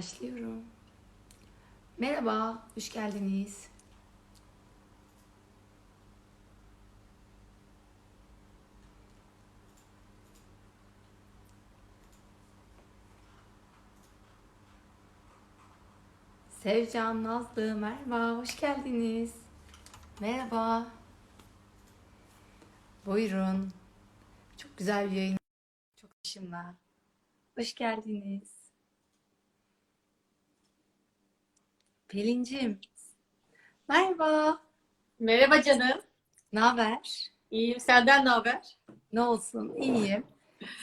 Başlıyorum. Merhaba, hoş geldiniz. Sevcan, Nazlı, merhaba, hoş geldiniz. Merhaba, buyurun. Çok güzel bir yayın. Çok dışımla. Hoş geldiniz. Pelincim, merhaba. Merhaba canım. Ne haber? İyiyim. Senden ne haber? Ne olsun, iyiyim.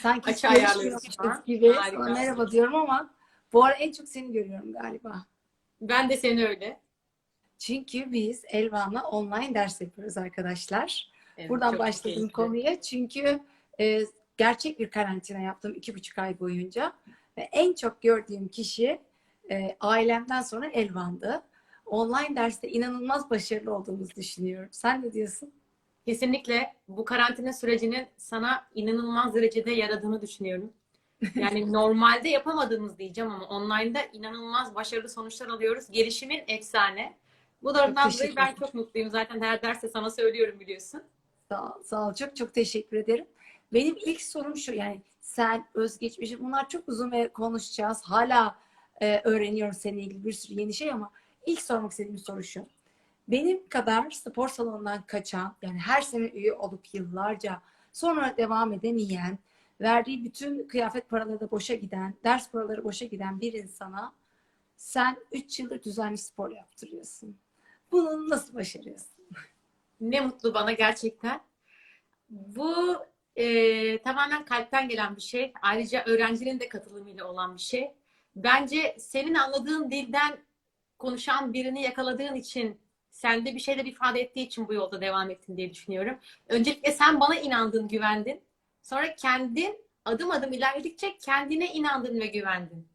Sanki hiç Açı ayarlıyoruz şu görüşmüyormuşuz an. gibi sana Harika. merhaba diyorum ama bu ara en çok seni görüyorum galiba. Ben de seni öyle. Çünkü biz Elvan'la online ders yapıyoruz arkadaşlar. Evet, Buradan çok başladım keyifli. konuya. Çünkü gerçek bir karantina yaptım 2,5 ay boyunca. Ve en çok gördüğüm kişi ailemden sonra Elvan'dı. Online derste inanılmaz başarılı olduğumuzu düşünüyorum. Sen ne diyorsun? Kesinlikle bu karantina sürecinin sana inanılmaz derecede yaradığını düşünüyorum. Yani normalde yapamadığımız diyeceğim ama online'da inanılmaz başarılı sonuçlar alıyoruz. Gelişimin efsane. Bu Çok durumdan dolayı teşekkür ben ederim. çok mutluyum. Zaten her derste sana söylüyorum biliyorsun. Sağ ol, sağ ol. Çok çok teşekkür ederim. Benim ilk sorum şu, yani sen, özgeçmişi, bunlar çok uzun ve konuşacağız. Hala öğreniyorum seninle ilgili bir sürü yeni şey ama ilk sormak istediğim soru şu. Benim kadar spor salonundan kaçan, yani her sene üye olup yıllarca sonra devam edemeyen, verdiği bütün kıyafet paraları da boşa giden, ders paraları boşa giden bir insana sen 3 yıldır düzenli spor yaptırıyorsun. Bunu nasıl başarıyorsun? Ne mutlu bana gerçekten. Bu tamamen kalpten gelen bir şey. Ayrıca öğrencinin de katılımıyla olan bir şey. Bence senin anladığın dilden konuşan birini yakaladığın için, sende bir şeyler ifade ettiği için bu yolda devam ettin diye düşünüyorum. Öncelikle sen bana inandın, güvendin. Sonra kendin adım adım ilerledikçe kendine inandın ve güvendin.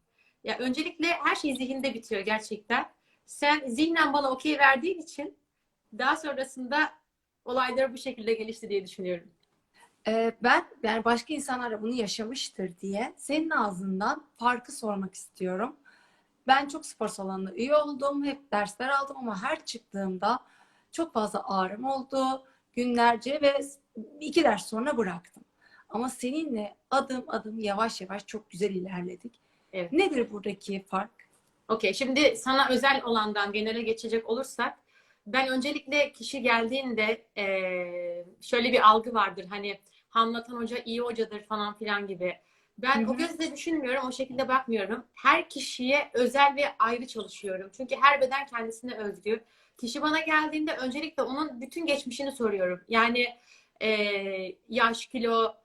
Ya öncelikle her şey zihinde bitiyor gerçekten. Sen zihnen bana okey verdiğin için daha sonrasında olaylar bu şekilde gelişti diye düşünüyorum. Ben yani başka insanlar da bunu yaşamıştır diye senin ağzından farkı sormak istiyorum. Ben çok spor salonuna üye oldum, hep dersler aldım ama her çıktığımda çok fazla ağrım oldu günlerce ve 2 ders sonra bıraktım. Ama seninle adım adım yavaş yavaş çok güzel ilerledik. Evet. Nedir buradaki fark? Okey. Şimdi sana özel olandan genele geçecek olursak, ben öncelikle kişi geldiğinde şöyle bir algı vardır. Hani Hamlatan Hoca iyi hocadır falan filan gibi. Hı Ben o hı. gözle düşünmüyorum, o şekilde bakmıyorum. Her kişiye özel ve ayrı çalışıyorum. Çünkü her beden kendisine özgü. Kişi bana geldiğinde öncelikle onun bütün geçmişini soruyorum. Yani yaş, kilo,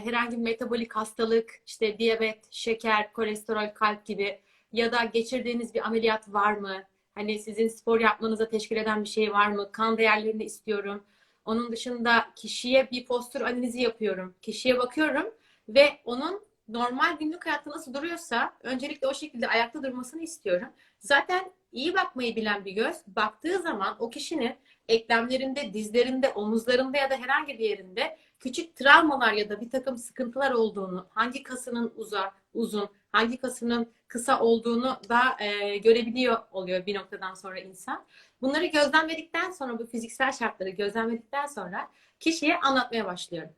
herhangi bir metabolik hastalık, işte diyabet, şeker, kolesterol, kalp gibi ya da geçirdiğiniz bir ameliyat var mı? Hani sizin spor yapmanıza teşkil eden bir şey var mı? Kan değerlerini istiyorum. Onun dışında kişiye bir postür analizi yapıyorum. Kişiye bakıyorum ve onun normal günlük hayatta nasıl duruyorsa öncelikle o şekilde ayakta durmasını istiyorum. Zaten iyi bakmayı bilen bir göz baktığı zaman o kişinin eklemlerinde, dizlerinde, omuzlarında ya da herhangi bir yerinde küçük travmalar ya da bir takım sıkıntılar olduğunu, hangi kasının uzun, hangi kasının kısa olduğunu da görebiliyor oluyor bir noktadan sonra insan. Bunları gözlemledikten sonra, bu fiziksel şartları gözlemledikten sonra kişiye anlatmaya başlıyorum.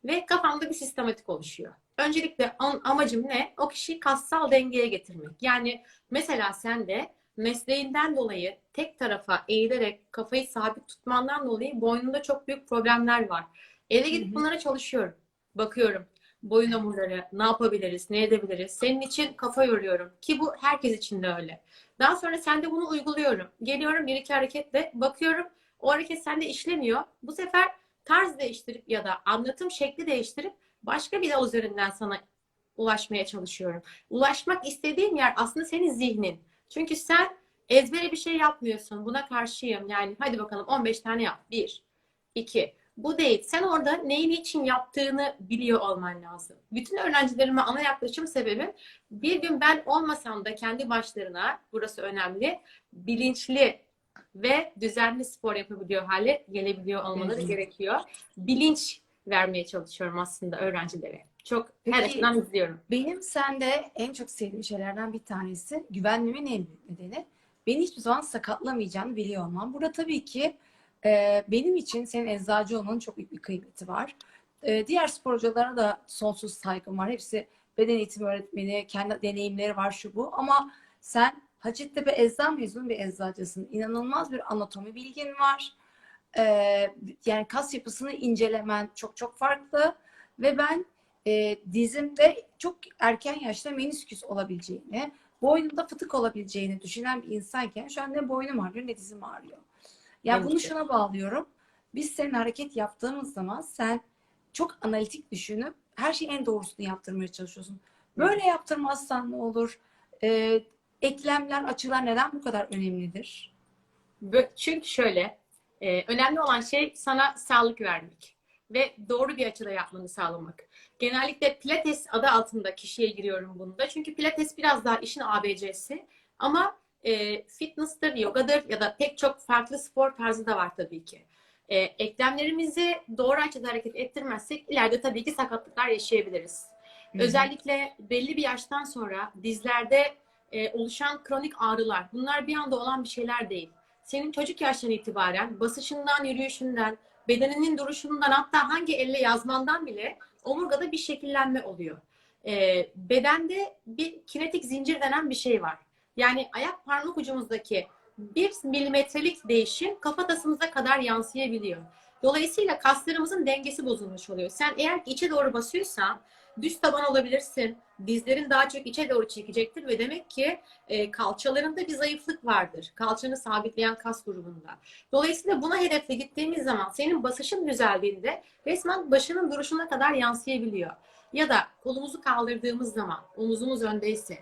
Ve kafamda bir sistematik oluşuyor. Öncelikle amacım ne? O kişiyi kassal dengeye getirmek. Yani mesela sen de mesleğinden dolayı tek tarafa eğilerek kafayı sabit tutmandan dolayı boynunda çok büyük problemler var. Eve Hı gidip hı. bunlara çalışıyorum. Bakıyorum. Boyun omurları, ne yapabiliriz, ne edebiliriz? Senin için kafa yoruyorum. Ki bu herkes için de öyle. Daha sonra sende bunu uyguluyorum. Geliyorum bir iki hareketle bakıyorum. O hareket sende işlemiyor. Bu sefer tarz değiştirip ya da anlatım şekli değiştirip başka bir yol üzerinden sana ulaşmaya çalışıyorum. Ulaşmak istediğim yer aslında senin zihnin. Çünkü sen ezbere bir şey yapmıyorsun. Buna karşıyım. Yani hadi bakalım 15 tane yap. Bir, iki. Bu değil. Sen orada neyin için yaptığını biliyor olman lazım. Bütün öğrencilerime ana yaklaşım sebebim, bir gün ben olmasam da kendi başlarına, burası önemli, bilinçli ve düzenli spor yapabiliyor hale gelebiliyor Hı olmaları hı. gerekiyor. Bilinç vermeye çalışıyorum aslında öğrencilere. Çok her Peki açıdan izliyorum. benim sende en çok sevdiğim şeylerden bir tanesi güvenmemin en büyük nedeni. Beni hiçbir zaman sakatlamayacağını biliyor olmam. Burada tabii ki benim için senin eczacı olmanın çok büyük bir kıymeti var. Diğer sporculara da sonsuz saygım var. Hepsi beden eğitimi öğretmeni, kendi deneyimleri var şu bu. Ama sen Hacettepe Eczane mezunu bir eczacısın. İnanılmaz bir anatomi bilgin var. Yani kas yapısını incelemen çok çok farklı. Ve ben dizimde çok erken yaşta menisküs olabileceğini, boynumda fıtık olabileceğini düşünen bir insanken şu an ne boynum ağrıyor ne dizim ağrıyor. Ya bunu Endişe. şuna bağlıyorum. Biz senin hareket yaptığımız zaman sen çok analitik düşünüp her şeyin en doğrusunu yaptırmaya çalışıyorsun. Böyle yaptırmazsan ne olur? Ee, eklemler, açılar neden bu kadar önemlidir? Çünkü şöyle, önemli olan şey sana sağlık vermek ve doğru bir açıda yapmanı sağlamak. Genellikle Pilates adı altında kişiye giriyorum bunda. Çünkü Pilates biraz daha işin ABC'si. Ama fitness'tır, yogadır ya da pek çok farklı spor tarzı da var tabii ki. Eklemlerimizi doğru açıda hareket ettirmezsek ileride tabii ki sakatlıklar yaşayabiliriz. Hı hı. Özellikle belli bir yaştan sonra dizlerde oluşan kronik ağrılar, bunlar bir anda olan bir şeyler değil. Senin çocuk yaştan itibaren basışından, yürüyüşünden, bedeninin duruşundan, hatta hangi elle yazmandan bile omurgada bir şekillenme oluyor. Bedende bir kinetik zincir denen bir şey var. Yani ayak parmak ucumuzdaki 1 milimetrelik değişim kafatasımıza kadar yansıyabiliyor. Dolayısıyla kaslarımızın dengesi bozulmuş oluyor. Sen eğer ki içe doğru basıyorsan düz taban olabilirsin. Dizlerin daha çok içe doğru çekecektir ve demek ki kalçalarında bir zayıflık vardır. Kalçanı sabitleyen kas grubunda. Dolayısıyla buna hedefle gittiğimiz zaman senin basışın düzeldiğinde resmen başının duruşuna kadar yansıyabiliyor. Ya da kolumuzu kaldırdığımız zaman omuzumuz öndeyse,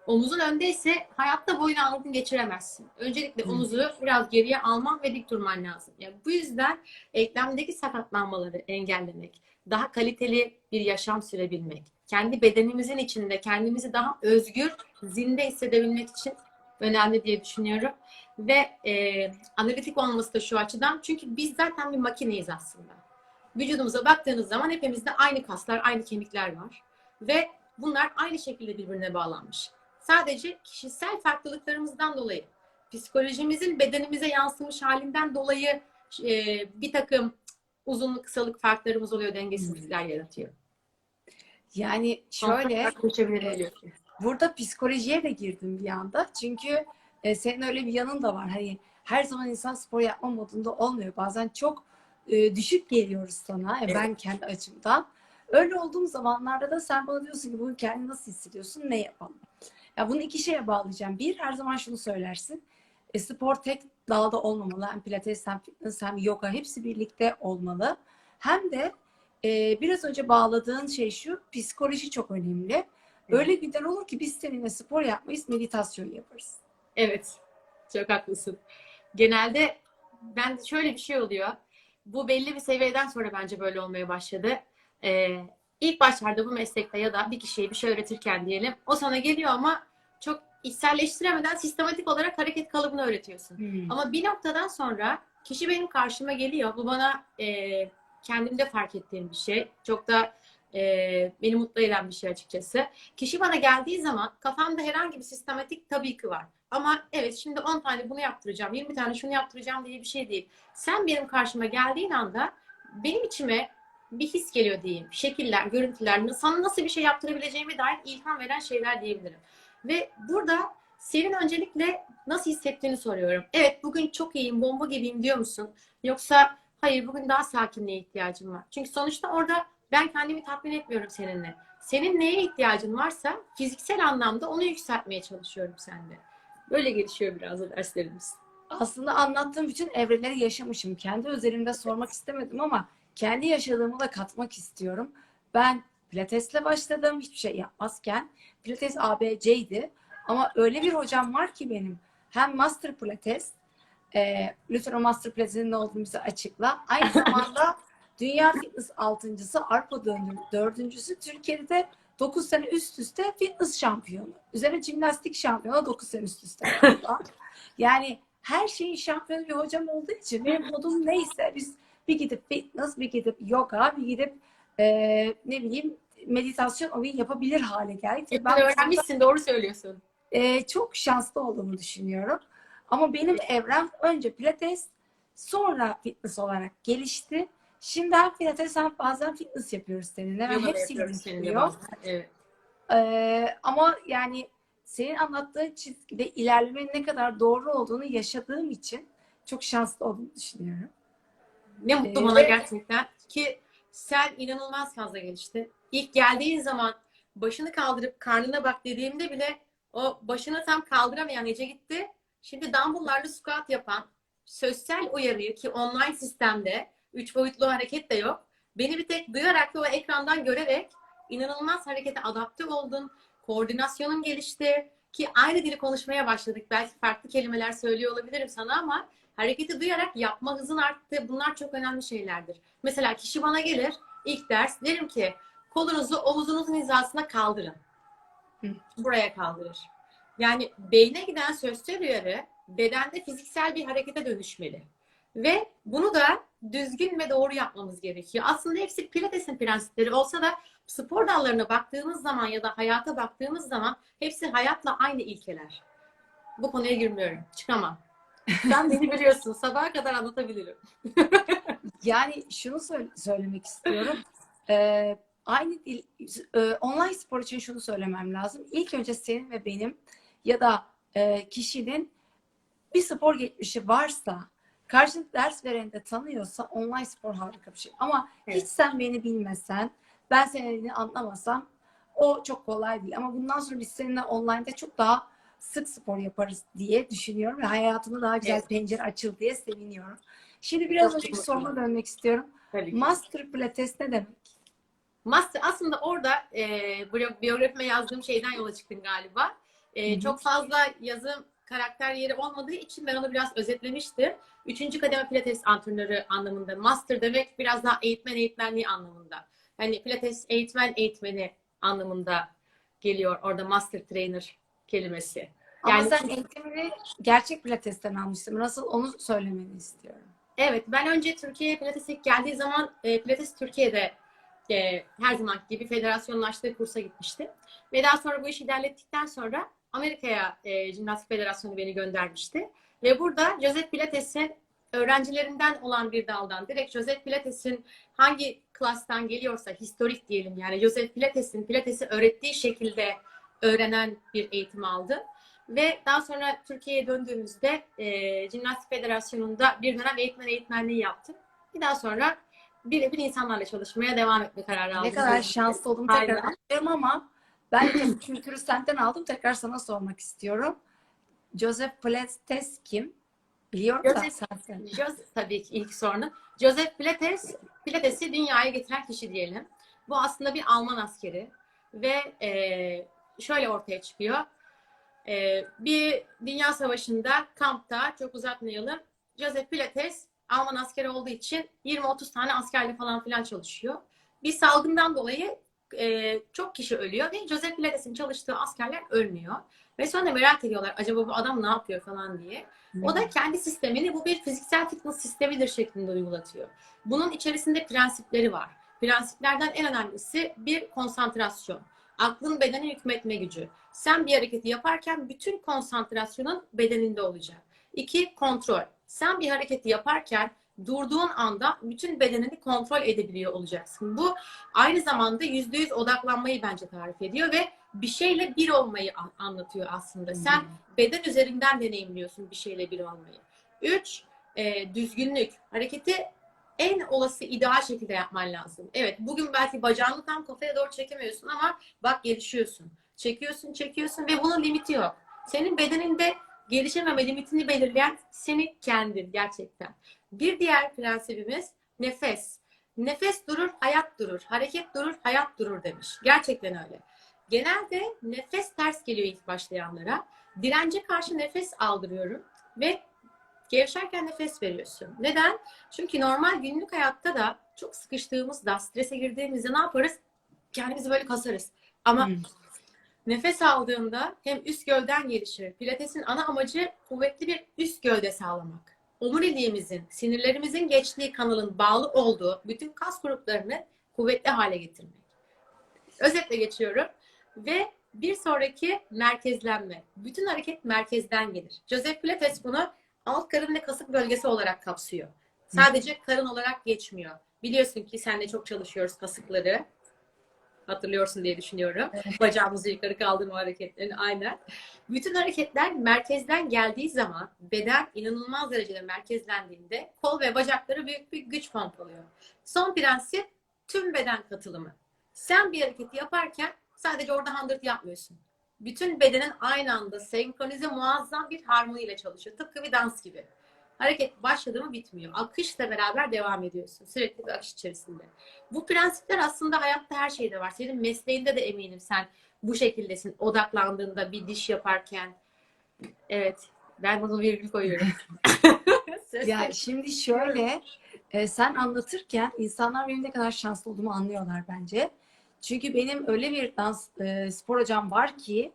omuzun öndeyse hayatta boyun ağrını geçiremezsin. Öncelikle omuzu biraz geriye alman ve dik durman lazım. Yani bu yüzden eklemdeki sakatlanmaları engellemek, daha kaliteli bir yaşam sürebilmek, kendi bedenimizin içinde kendimizi daha özgür, zinde hissedebilmek için önemli diye düşünüyorum. Ve analitik olması da şu açıdan, çünkü biz zaten bir makineyiz aslında. Vücudumuza baktığınız zaman hepimizde aynı kaslar, aynı kemikler var. Ve bunlar aynı şekilde birbirine bağlanmış. Sadece kişisel farklılıklarımızdan dolayı, psikolojimizin bedenimize yansımış halinden dolayı bir takım uzunluk kısalık farklarımız oluyor, dengesizlikler yaratıyor. Yani Sonuçta şöyle e, farklılaşabilir. burada psikolojiye de girdim bir anda. Çünkü senin öyle bir yanın da var. Hani her zaman insan spor yapma modunda olmuyor. Bazen çok düşük geliyoruz sana. Evet. Ben kendi açımdan. Öyle olduğum zamanlarda da sen bana diyorsun ki bugün kendini nasıl hissediyorsun? Ne yapalım? Ya bunu iki şeye bağlayacağım. Bir, her zaman şunu söylersin. Spor tek dalda olmamalı. Hem pilates hem fitness hem yoga hepsi birlikte olmalı. Hem de biraz önce bağladığın şey şu, psikoloji çok önemli. Öyle günler olur ki biz seninle spor yapmayız, meditasyon yaparız. Evet, çok haklısın. Genelde ben şöyle bir şey oluyor. Bu belli bir seviyeden sonra bence böyle olmaya başladı. İlk başlarda bu meslekte ya da bir kişiye bir şey öğretirken diyelim, o sana geliyor ama çok içselleştiremeden sistematik olarak hareket kalıbını öğretiyorsun. Hmm. Ama bir noktadan sonra kişi benim karşıma geliyor. Bu bana kendimde fark ettiğim bir şey. Çok da beni mutlu eden bir şey açıkçası. Kişi bana geldiği zaman kafamda herhangi bir sistematik tabii ki var. Ama evet, şimdi 10 tane bunu yaptıracağım, 20 tane şunu yaptıracağım diye bir şey değil. Sen benim karşıma geldiğin anda benim içime bir his geliyor diyeyim. Şekiller, görüntüler, sana nasıl bir şey yaptırabileceğime dair ilham veren şeyler diyebilirim. Ve burada senin öncelikle nasıl hissettiğini soruyorum. Evet, bugün çok iyiyim, bomba gibiyim diyor musun? Yoksa hayır, bugün daha sakinliğe ihtiyacım var. Çünkü sonuçta orada ben kendimi tatmin etmiyorum seninle. Senin neye ihtiyacın varsa fiziksel anlamda onu yükseltmeye çalışıyorum sende. Böyle gelişiyor biraz da derslerimiz. Aslında anlattığım bütün evreleri yaşamışım. Kendi özelimde sormak istemedim ama kendi yaşadığımı da katmak istiyorum. Ben pilatesle başladım hiçbir şey yapmazken. Pilates ABC'ydi. Ama öyle bir hocam var ki benim. Hem Master Pilates, lütfen o Master Pilates'in ne olduğunu bize açıkla. Aynı zamanda Dünya Fitness altıncısı, Avrupa dördüncüsü, Türkiye'de 9 sene üst üste fitness şampiyonu. Üzerine jimnastik şampiyonu 9 sene üst üste galiba. Yani her şeyin şampiyonu bir hocam olduğu için benim modum neyse biz bir gidip fitness, bir gidip yoga, bir gidip ne bileyim meditasyon o gün yapabilir hale geldik. Ve Sen ben bu konuda öğrenmişsin, doğru söylüyorsun. çok şanslı olduğumu düşünüyorum. Ama benim evrem önce pilates, sonra fitness olarak gelişti. Şimdi hem pilates hem bazen fitness yapıyoruz seninle. Ve Yoga da hepsi yapıyoruz seninle gidiyor. bazen. Evet. Ama yani senin anlattığın çizgide ilerlemenin ne kadar doğru olduğunu yaşadığım için çok şanslı olduğumu düşünüyorum. Ne mutlu bana Ve gerçekten ki sen inanılmaz fazla gelişti. İlk geldiğin zaman başını kaldırıp karnına bak dediğimde bile o başını tam kaldıramayan Ece gitti. Şimdi dumbbell'larla squat yapan, sözsel uyarıyı ki online sistemde 3 boyutlu hareket de yok. Beni bir tek duyarak ve o ekrandan görerek inanılmaz harekete adapte oldun. Koordinasyonun gelişti ki aynı dili konuşmaya başladık. Belki farklı kelimeler söylüyor olabilirim sana ama hareketi duyarak yapma hızın arttı. Bunlar çok önemli şeylerdir. Mesela kişi bana gelir, ilk ders derim ki kolunuzu omuzunuzun hizasına kaldırın. Buraya kaldırır. Yani beyne giden sözsel uyarı bedende fiziksel bir harekete dönüşmeli. Ve bunu da düzgün ve doğru yapmamız gerekiyor. Aslında hepsi Pilates'in prensipleri olsa da spor dallarına baktığımız zaman ya da hayata baktığımız zaman hepsi hayatla aynı ilkeler. Bu konuya girmiyorum. Çıkamam. Sen beni biliyorsun. Sabaha kadar anlatabilirim. yani şunu söylemek istiyorum. Aynı dil, online spor için şunu söylemem lazım. İlk önce senin ve benim ya da kişinin bir spor geçmişi varsa, karşında ders vereni de tanıyorsa online spor harika bir şey. Ama hiç Evet. sen beni bilmesen, ben seni anlamasam o çok kolay değil. Ama bundan sonra biz seninle online'da çok daha sık spor yaparız diye düşünüyorum ve hayatıma daha güzel Evet. pencere açıldı diye seviniyorum. Şimdi biraz Çok önceki mutluyum. soruma dönmek istiyorum. Tabii ki. Master Pilates ne demek? Master aslında orada biyografime yazdığım şeyden yola çıktım galiba. Hı hı. Çok fazla yazım karakter yeri olmadığı için ben onu biraz özetlemiştim. Üçüncü kademe pilates antrenörü anlamında. Master demek biraz daha eğitmenliği anlamında. Yani pilates eğitmeni anlamında geliyor orada master trainer kelimesi. Ama Yani sen eğitimini gerçek Pilates'ten almışsın. Nasıl onu söylemeni istiyorum. evet, ben önce Türkiye'ye Pilates ilk geldiği zaman Pilates Türkiye'de her zamanki gibi federasyonlaştığı kursa gitmiştim. Ve daha sonra bu işi ilerlettikten sonra Amerika'ya Jimnastik Federasyonu beni göndermişti. Ve burada Joseph Pilates'in öğrencilerinden olan bir daldan direkt Joseph Pilates'in hangi klastan geliyorsa historik diyelim yani Joseph Pilates'in Pilates'i öğrettiği şekilde öğrenen bir eğitim aldı. Ve daha sonra Türkiye'ye döndüğümüzde Jimnastik Federasyonu'nda bir dönem eğitmenliği yaptım. Bir daha sonra birebir insanlarla çalışmaya devam etme kararı aldım. Ne kadar şanslı olduğumu tekrar anlıyorum ama ben de kültürü senden aldım. Tekrar sana sormak istiyorum. Joseph Pilates kim? Biliyorum da sen. Tabii ki ilk sorunu. Joseph Pilates'i dünyaya getiren kişi diyelim. Bu aslında bir Alman askeri ve şöyle ortaya çıkıyor. Bir dünya savaşında kampta, çok uzatmayalım, Joseph Pilates Alman askeri olduğu için 20-30 tane askerle falan filan çalışıyor. Bir salgından dolayı çok kişi ölüyor ve Joseph Pilates'in çalıştığı askerler ölmüyor. Ve sonra merak ediyorlar acaba bu adam ne yapıyor falan diye. O da kendi sistemini bu bir fiziksel fitness sistemidir şeklinde uygulatıyor. Bunun içerisinde prensipleri var. Prensiplerden en önemlisi bir konsantrasyon. Aklın bedene hükmetme gücü. Sen bir hareketi yaparken bütün konsantrasyonun bedeninde olacak. 2. Kontrol. Sen bir hareketi yaparken durduğun anda bütün bedenini kontrol edebiliyor olacaksın. Bu aynı zamanda %100 odaklanmayı bence tarif ediyor ve bir şeyle bir olmayı anlatıyor aslında. Sen beden üzerinden deneyimliyorsun bir şeyle bir olmayı. 3. Düzgünlük. Hareketi en olası ideal şekilde yapman lazım. Evet, bugün belki bacağını tam kafaya doğru çekemiyorsun ama bak gelişiyorsun. Çekiyorsun ve bunun limiti yok. Senin bedeninde gelişememe limitini belirleyen senin kendin gerçekten. Bir diğer prensibimiz nefes. Nefes durur, hayat durur. Hareket durur, hayat durur demiş. Gerçekten öyle. Genelde nefes ters geliyor ilk başlayanlara. Dirence karşı nefes aldırıyorum ve gevşerken nefes veriyorsun. Neden? Çünkü normal günlük hayatta da çok sıkıştığımızda, strese girdiğimizde ne yaparız? Kendimizi böyle kasarız. Ama nefes aldığında hem üst gövden gelişir. Pilates'in ana amacı kuvvetli bir üst gövde sağlamak. Omuriliğimizin, sinirlerimizin geçtiği kanalın bağlı olduğu bütün kas gruplarını kuvvetli hale getirmek. Özetle geçiyorum. Ve bir sonraki merkezlenme. Bütün hareket merkezden gelir. Joseph Pilates bunu alt karın ve kasık bölgesi olarak kapsıyor. Sadece karın olarak geçmiyor. Biliyorsun ki seninle çok çalışıyoruz kasıkları. Hatırlıyorsun diye düşünüyorum. Bacağımızı yukarı kaldırma hareketlerini aynen. Bütün hareketler merkezden geldiği zaman beden inanılmaz derecede merkezlendiğinde kol ve bacakları büyük bir güç pompalıyor. Son prensip tüm beden katılımı. Sen bir hareketi yaparken sadece orada handırt yapmıyorsun. Bütün bedenin aynı anda senkronize muazzam bir harmoniyle çalışıyor. Tıpkı bir dans gibi. Hareket başladı mı bitmiyor. Akışla beraber devam ediyorsun. Sürekli bir akış içerisinde. Bu prensipler aslında hayatta her şeyde var. Senin mesleğinde de eminim sen bu şekildesin. Odaklandığında bir diş yaparken. Evet. Ben bunu virgül koyuyorum. Ya şimdi şöyle, sen anlatırken insanlar benim ne kadar şanslı olduğumu anlıyorlar bence. Çünkü benim öyle bir spor hocam var ki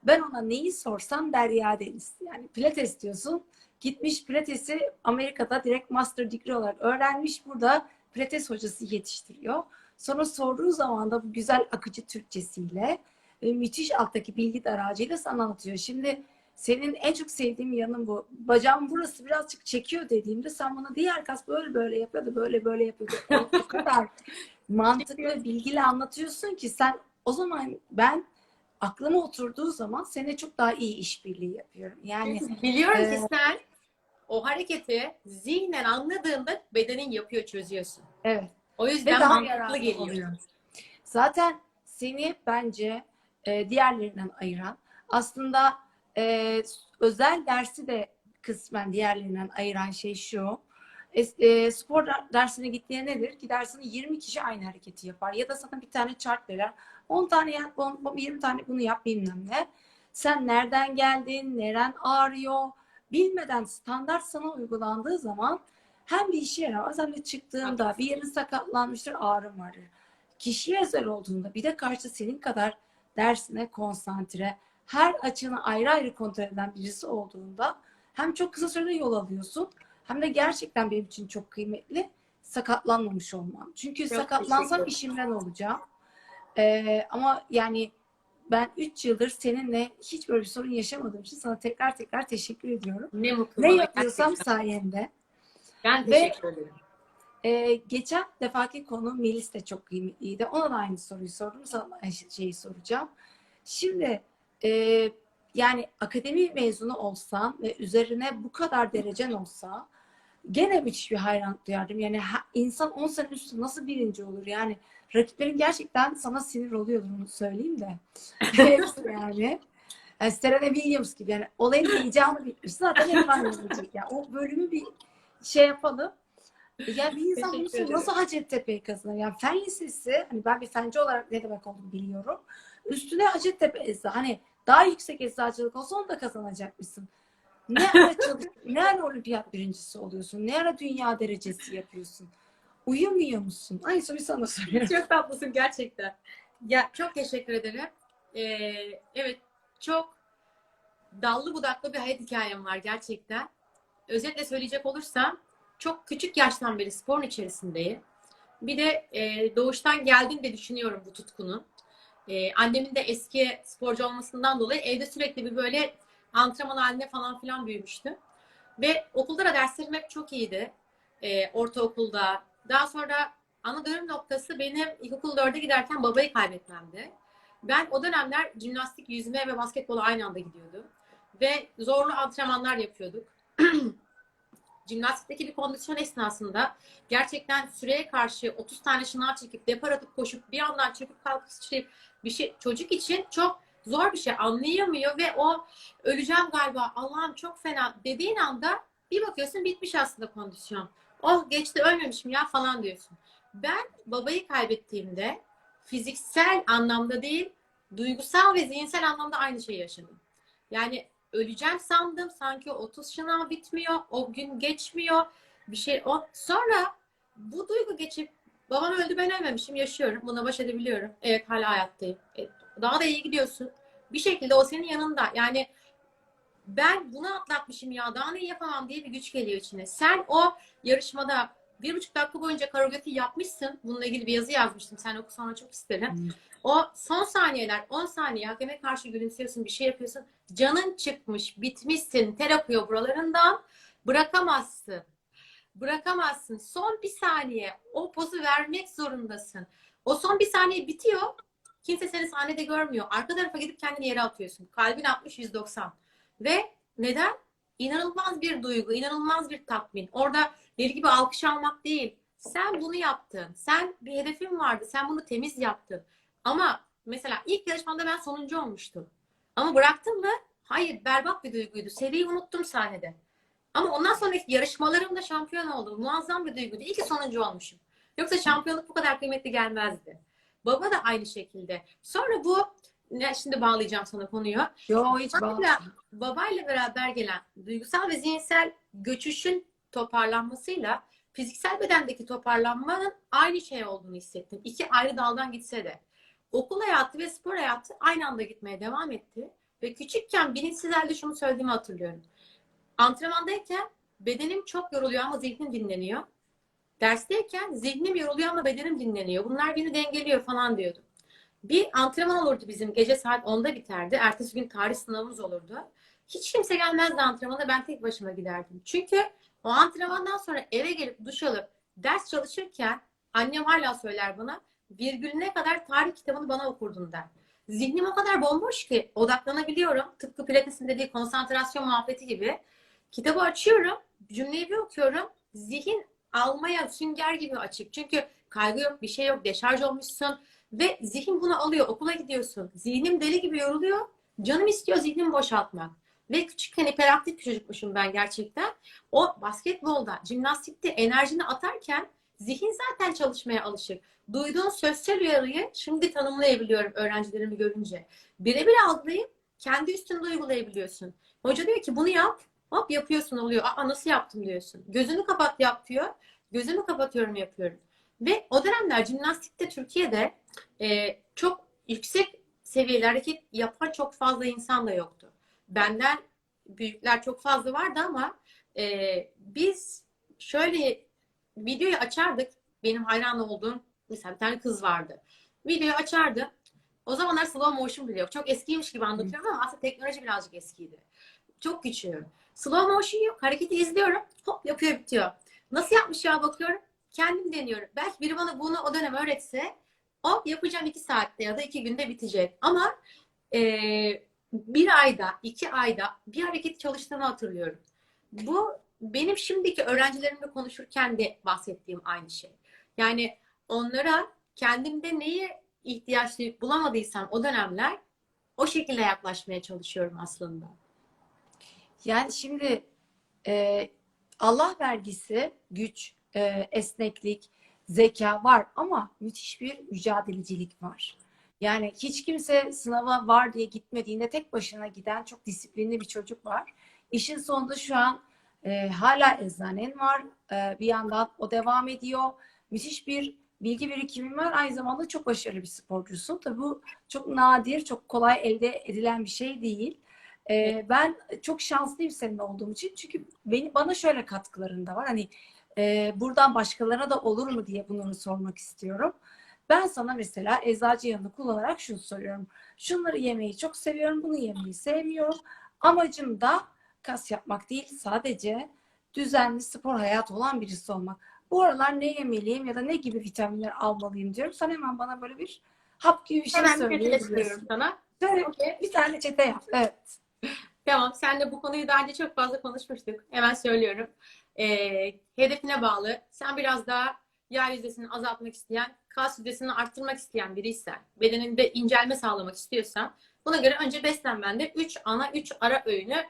ben ona neyi sorsam Derya Deniz. Yani pilates diyorsun. Gitmiş pilatesi Amerika'da direkt master degree olarak öğrenmiş. Burada pilates hocası yetiştiriyor. Sonra sorduğu zaman da bu güzel akıcı Türkçesiyle ve müthiş alttaki bilgi daracıyla sana anlatıyor. Şimdi senin en çok sevdiğim yanın bu. Bacağım burası birazcık çekiyor dediğimde sen bana diğer kas böyle böyle yapıyordu, böyle böyle yapıyordu. O kadar mantıklı, bilgili anlatıyorsun ki sen o zaman ben aklıma oturduğu zaman seninle çok daha iyi işbirliği yapıyorum. Yani Çünkü biliyorum ki sen o hareketi zihnen anladığında bedenin yapıyor, çözüyorsun. evet. O Ve yüzden daha mantıklı yararlı geliyor. oluyor. Zaten seni bence diğerlerinden ayıran aslında özel dersi de kısmen diğerlerinden ayıran şey şu. Spor dersine gittiğinde nedir? Gidersin 20 kişi aynı hareketi yapar. Ya da sana bir tane chart verir. 10 tane yap, 20 tane bunu yap bilmem ne. Sen nereden geldin, neren ağrıyor bilmeden standart sana uygulandığı zaman hem bir işe yaramaz hem de çıktığında bir yerin sakatlanmıştır, ağrım vardır. Kişiye özel olduğunda bir de karşı senin kadar dersine konsantre, her açını ayrı ayrı kontrol eden birisi olduğunda hem çok kısa sürede yol alıyorsun hem de gerçekten benim için çok kıymetli sakatlanmamış olmam. Çünkü Çok sakatlansam teşekkür işimden olacağım. Ama yani ben 3 yıldır seninle hiç böyle bir sorun yaşamadığım için sana tekrar tekrar teşekkür ediyorum. Ne mutlu Ne bana yapıyorsam gerçekten. sayende. Ben Ve teşekkür ederim. geçen defaki konu Melis de çok kıymetliydi. Ona da aynı soruyu sordum. Sana da aynı şeyi soracağım. Şimdi e, yani akademi mezunu olsan ve üzerine bu kadar derecen olsa gene müthiş bir hayranlık duyardım. Yani insan 10 sene üstü nasıl birinci olur? Yani rakiplerin gerçekten sana sinir oluyordur, onu söyleyeyim de. Hepsi yani. Yani Serena Williams gibi yani olayın heyecanı bitmiş. Zaten hep anlayacak. Yani o bölümü bir şey yapalım. Yani bir insan bunu Teşekkür ederim. nasıl Hacettepe'yi kazanır? Yani fen lisesi, hani ben bir fenci olarak ne demek olduğunu biliyorum. Üstüne Hacettepe eczacı. Hani daha yüksek eczacılık olsa onu da kazanacakmışsın. Ne ara ne ara olimpiyat birincisi oluyorsun? Ne ara dünya derecesi yapıyorsun? Uyumuyor musun? Aynı soruyu sana soruyorum. Çok tatlısın gerçekten. Ya çok teşekkür ederim. Evet, çok dallı budaklı bir hayat hikayem var gerçekten. Özetle söyleyecek olursam çok küçük yaştan beri sporun içerisindeyim. Bir de doğuştan geldiğini de düşünüyorum bu tutkunun. Annemin de eski sporcu olmasından dolayı evde sürekli bir böyle antrenman haline falan filan büyümüştüm. Ve okulda da derslerim hep çok iyiydi. Ortaokulda. Daha sonra ana dönüm noktası benim ilkokul 4'e giderken babayı kaybetmemdi. Ben o dönemler jimnastik, yüzme ve basketbola aynı anda gidiyordum. Ve zorlu antrenmanlar yapıyorduk. Jimnastikteki bir kondisyon esnasında gerçekten süreye karşı 30 tane şınav çekip depar atıp koşup bir yandan çekip kalkıp sıçrayıp bir şey çocuk için çok zor bir şey, anlayamıyor ve o öleceğim galiba, Allah'ım çok fena dediğin anda bir bakıyorsun bitmiş aslında kondisyon. Oh geçti, ölmemişim ya falan diyorsun. Ben babayı kaybettiğimde fiziksel anlamda değil, duygusal ve zihinsel anlamda aynı şeyi yaşadım. Yani öleceğim sandım. Sanki 30 şınav bitmiyor. O gün geçmiyor. Bir şey o. Sonra bu duygu geçip babam öldü, ben ölmemişim, yaşıyorum. Buna baş edebiliyorum. Evet, hala hayattayım. Daha da iyi gidiyorsun. Bir şekilde o senin yanında. Yani ben bunu atlatmışım ya, daha ne yapamam diye bir güç geliyor içine. Sen o yarışmada 1,5 dakika boyunca koreografi yapmışsın. Bununla ilgili bir yazı yazmıştım. Sen okusan çok isterim. O son saniyeler, 10 saniye hakeme karşı gülümsüyorsun, bir şey yapıyorsun. Canın çıkmış, bitmişsin, ter akıyor buralarından. Bırakamazsın. Bırakamazsın. Son bir saniye o pozu vermek zorundasın. O son bir saniye bitiyor. Kimse seni sahnede görmüyor. Arka tarafa gidip kendini yere atıyorsun. Kalbin 60-190. Ve neden? İnanılmaz bir duygu, inanılmaz bir tatmin. Orada deli gibi alkış almak değil. Sen bunu yaptın. Sen bir hedefin vardı. Sen bunu temiz yaptın. Ama mesela ilk yarışmamda ben sonuncu olmuştum. Ama bıraktım mı? Hayır, berbat bir duyguydu. Seriyi unuttum sahnede. Ama ondan sonraki yarışmalarımda şampiyon oldum. Muazzam bir duyguydu. İyi ki sonuncu olmuşum. Yoksa şampiyonluk bu kadar kıymetli gelmezdi. Baba da aynı şekilde. Sonra bu, şimdi bağlayacağım sana konuyu. Yo, hiç bağlı. Babayla beraber gelen duygusal ve zihinsel göçüşün toparlanmasıyla fiziksel bedendeki toparlanmanın aynı şey olduğunu hissettim. İki ayrı daldan gitse de. Okul hayatı ve spor hayatı aynı anda gitmeye devam etti. Ve küçükken bilinçsiz halde şunu söylediğimi hatırlıyorum. Antrenmandayken bedenim çok yoruluyor ama zihnim dinleniyor. Dersteyken zihnim yoruluyor ama bedenim dinleniyor. Bunlar beni dengeliyor falan diyordum. Bir antrenman olurdu bizim. Gece saat 10'da biterdi. Ertesi gün tarih sınavımız olurdu. Hiç kimse gelmezdi antrenmana. Ben tek başıma giderdim. Çünkü o antrenmandan sonra eve gelip duş alıp ders çalışırken annem hala söyler bana, virgülüne kadar tarih kitabını bana okurdun der. Zihnim o kadar bomboş ki odaklanabiliyorum. Tıpkı Pilates'in dediği konsantrasyon muhabbeti gibi. Kitabı açıyorum, cümleyi bir okuyorum. Zihin almaya sünger gibi açık. Çünkü kaygı yok, bir şey yok, deşarj olmuşsun. Ve zihin bunu alıyor. Okula gidiyorsun. Zihnim deli gibi yoruluyor. Canım istiyor zihnimi boşaltmak. Ve küçükken hiperaktif bir çocukmuşum ben gerçekten. O basketbolda, jimnastikte enerjini atarken zihin zaten çalışmaya alışık. Duyduğun sözsel uyarıyı şimdi tanımlayabiliyorum öğrencilerimi görünce. Birebir algılayıp kendi üstünde uygulayabiliyorsun. Hoca diyor ki bunu yap. Hop yapıyorsun, oluyor. Aa, nasıl yaptım diyorsun. Gözünü kapat yap diyor. Gözümü kapatıyorum, yapıyorum. Ve o dönemler jimnastikte Türkiye'de çok yüksek seviyeli hareket yapan çok fazla insan da yoktu. Benden büyükler çok fazla vardı ama biz şöyle videoyu açardık. Benim hayran olduğum mesela bir tane kız vardı. Videoyu açardı. O zamanlar slow motion bile yok. Çok eskiymiş gibi anlatıyorum ama aslında teknoloji birazcık eskiydi. Çok küçüğüm. Slow motion yok. Hareketi izliyorum. Hop yapıyor, bitiyor. Nasıl yapmış ya bakıyorum. Kendim deniyorum. Belki biri bana bunu o dönem öğretse hop yapacağım 2 saatte ya da 2 günde bitecek. Ama bir ayda, 2 ayda bir hareketi çalıştığımı hatırlıyorum. Bu benim şimdiki öğrencilerimle konuşurken de bahsettiğim aynı şey. Yani onlara kendimde neyi ihtiyaç duyup bulamadıysam o dönemler o şekilde yaklaşmaya çalışıyorum aslında. Yani şimdi Allah vergisi güç, esneklik, zeka var ama müthiş bir mücadelecilik var. Yani hiç kimse sınava var diye gitmediğinde tek başına giden çok disiplinli bir çocuk var. İşin sonunda şu an hala eczanen var. Bir yandan o devam ediyor. Müthiş bir bilgi birikimin var. Aynı zamanda çok başarılı bir sporcusun. Tabii bu çok nadir, çok kolay elde edilen bir şey değil. Ben çok şanslıyım senin olduğum için. Çünkü bana şöyle katkıların da var. Hani buradan başkalarına da olur mu diye bunu sormak istiyorum. Ben sana mesela eczacı yanını kullanarak şunu soruyorum. Şunları yemeyi çok seviyorum, bunu yemeyi sevmiyorum. Amacım da kas yapmak değil, sadece düzenli spor hayatı olan birisi olmak. Bu aralar ne yemeliyim ya da ne gibi vitaminler almalıyım diyorum. Sen hemen bana böyle bir hap gibi bir şey Hemen bir söyleyebilirsin. sana. Şöyle Okay. bir tane çete yap. Evet. Tamam, senle bu konuyu daha önce çok fazla konuşmuştuk. Hemen söylüyorum. Hedefine bağlı. Sen biraz daha yağ yüzdesini azaltmak isteyen, kas yüzdesini arttırmak isteyen biriysen, bedeninde incelme sağlamak istiyorsan, buna göre önce beslenmende 3 ana 3 ara öğünü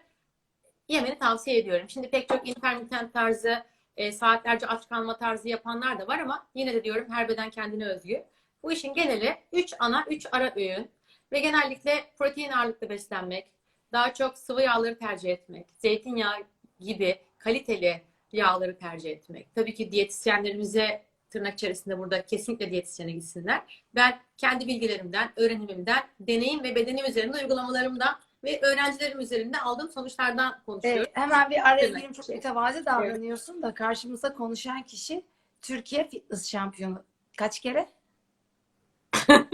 yemeni tavsiye ediyorum. Şimdi pek çok intermittent tarzı, saatlerce aç kalma tarzı yapanlar da var ama yine de diyorum her beden kendine özgü. Bu işin geneli 3 ana 3 ara öğün ve genellikle protein ağırlıklı beslenmek, daha çok sıvı yağları tercih etmek, zeytinyağı gibi kaliteli yağları tercih etmek. Tabii ki diyetisyenlerimize tırnak içerisinde burada kesinlikle diyetisyene gitsinler. Ben kendi bilgilerimden, öğrenimimden, deneyim ve bedenim üzerinde uygulamalarımdan ve öğrencilerim üzerinde aldığım sonuçlardan konuşuyorum. Hemen bir araya Tırnak gireyim, çok içi. mütevazi davranıyorsun da karşımızda konuşan kişi Türkiye fitness şampiyonu kaç kere? Yedi.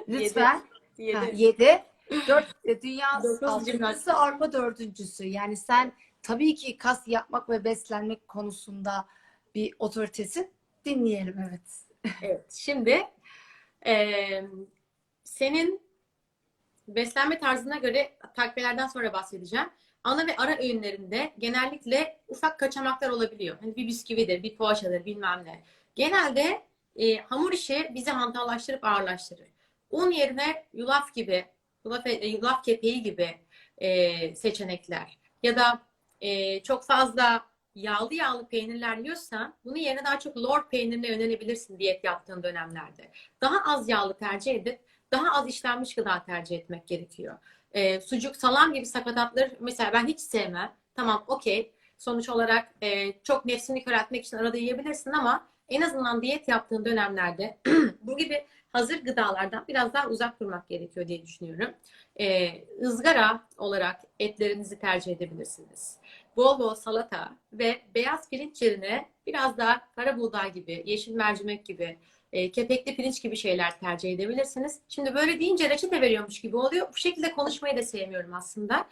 Lütfen. Yedi. 7. 4 dünya 9 altıncısı, Avrupa dördüncüsü. Yani sen tabii ki kas yapmak ve beslenmek konusunda bir otoritesin. Dinleyelim, evet. Evet. Şimdi senin beslenme tarzına göre takviyelerden sonra bahsedeceğim. Ana ve ara öğünlerinde genellikle ufak kaçamaklar olabiliyor. Hani bir bisküvidir, bir poğaçadır, bilmem ne. Genelde hamur işi bizi hantallaştırıp ağırlaştırır. Un yerine yulaf gibi, yulaf kepeği gibi seçenekler ya da çok fazla yağlı peynirler yiyorsan bunun yerine daha çok lor peynirine yönelebilirsin diyet yaptığın dönemlerde. Daha az yağlı tercih edip daha az işlenmiş gıda tercih etmek gerekiyor. Sucuk, salam gibi sakatatları mesela ben hiç sevmem. Tamam, okey. Sonuç olarak çok nefsini köreltmek için arada yiyebilirsin ama en azından diyet yaptığın dönemlerde bu gibi hazır gıdalardan biraz daha uzak durmak gerekiyor diye düşünüyorum. Izgara olarak etlerinizi tercih edebilirsiniz. Bol bol salata ve beyaz pirinç yerine biraz daha kara buğday gibi, yeşil mercimek gibi, kepekli pirinç gibi şeyler tercih edebilirsiniz. Şimdi böyle deyince reçete veriyormuş gibi oluyor. Bu şekilde konuşmayı da sevmiyorum aslında.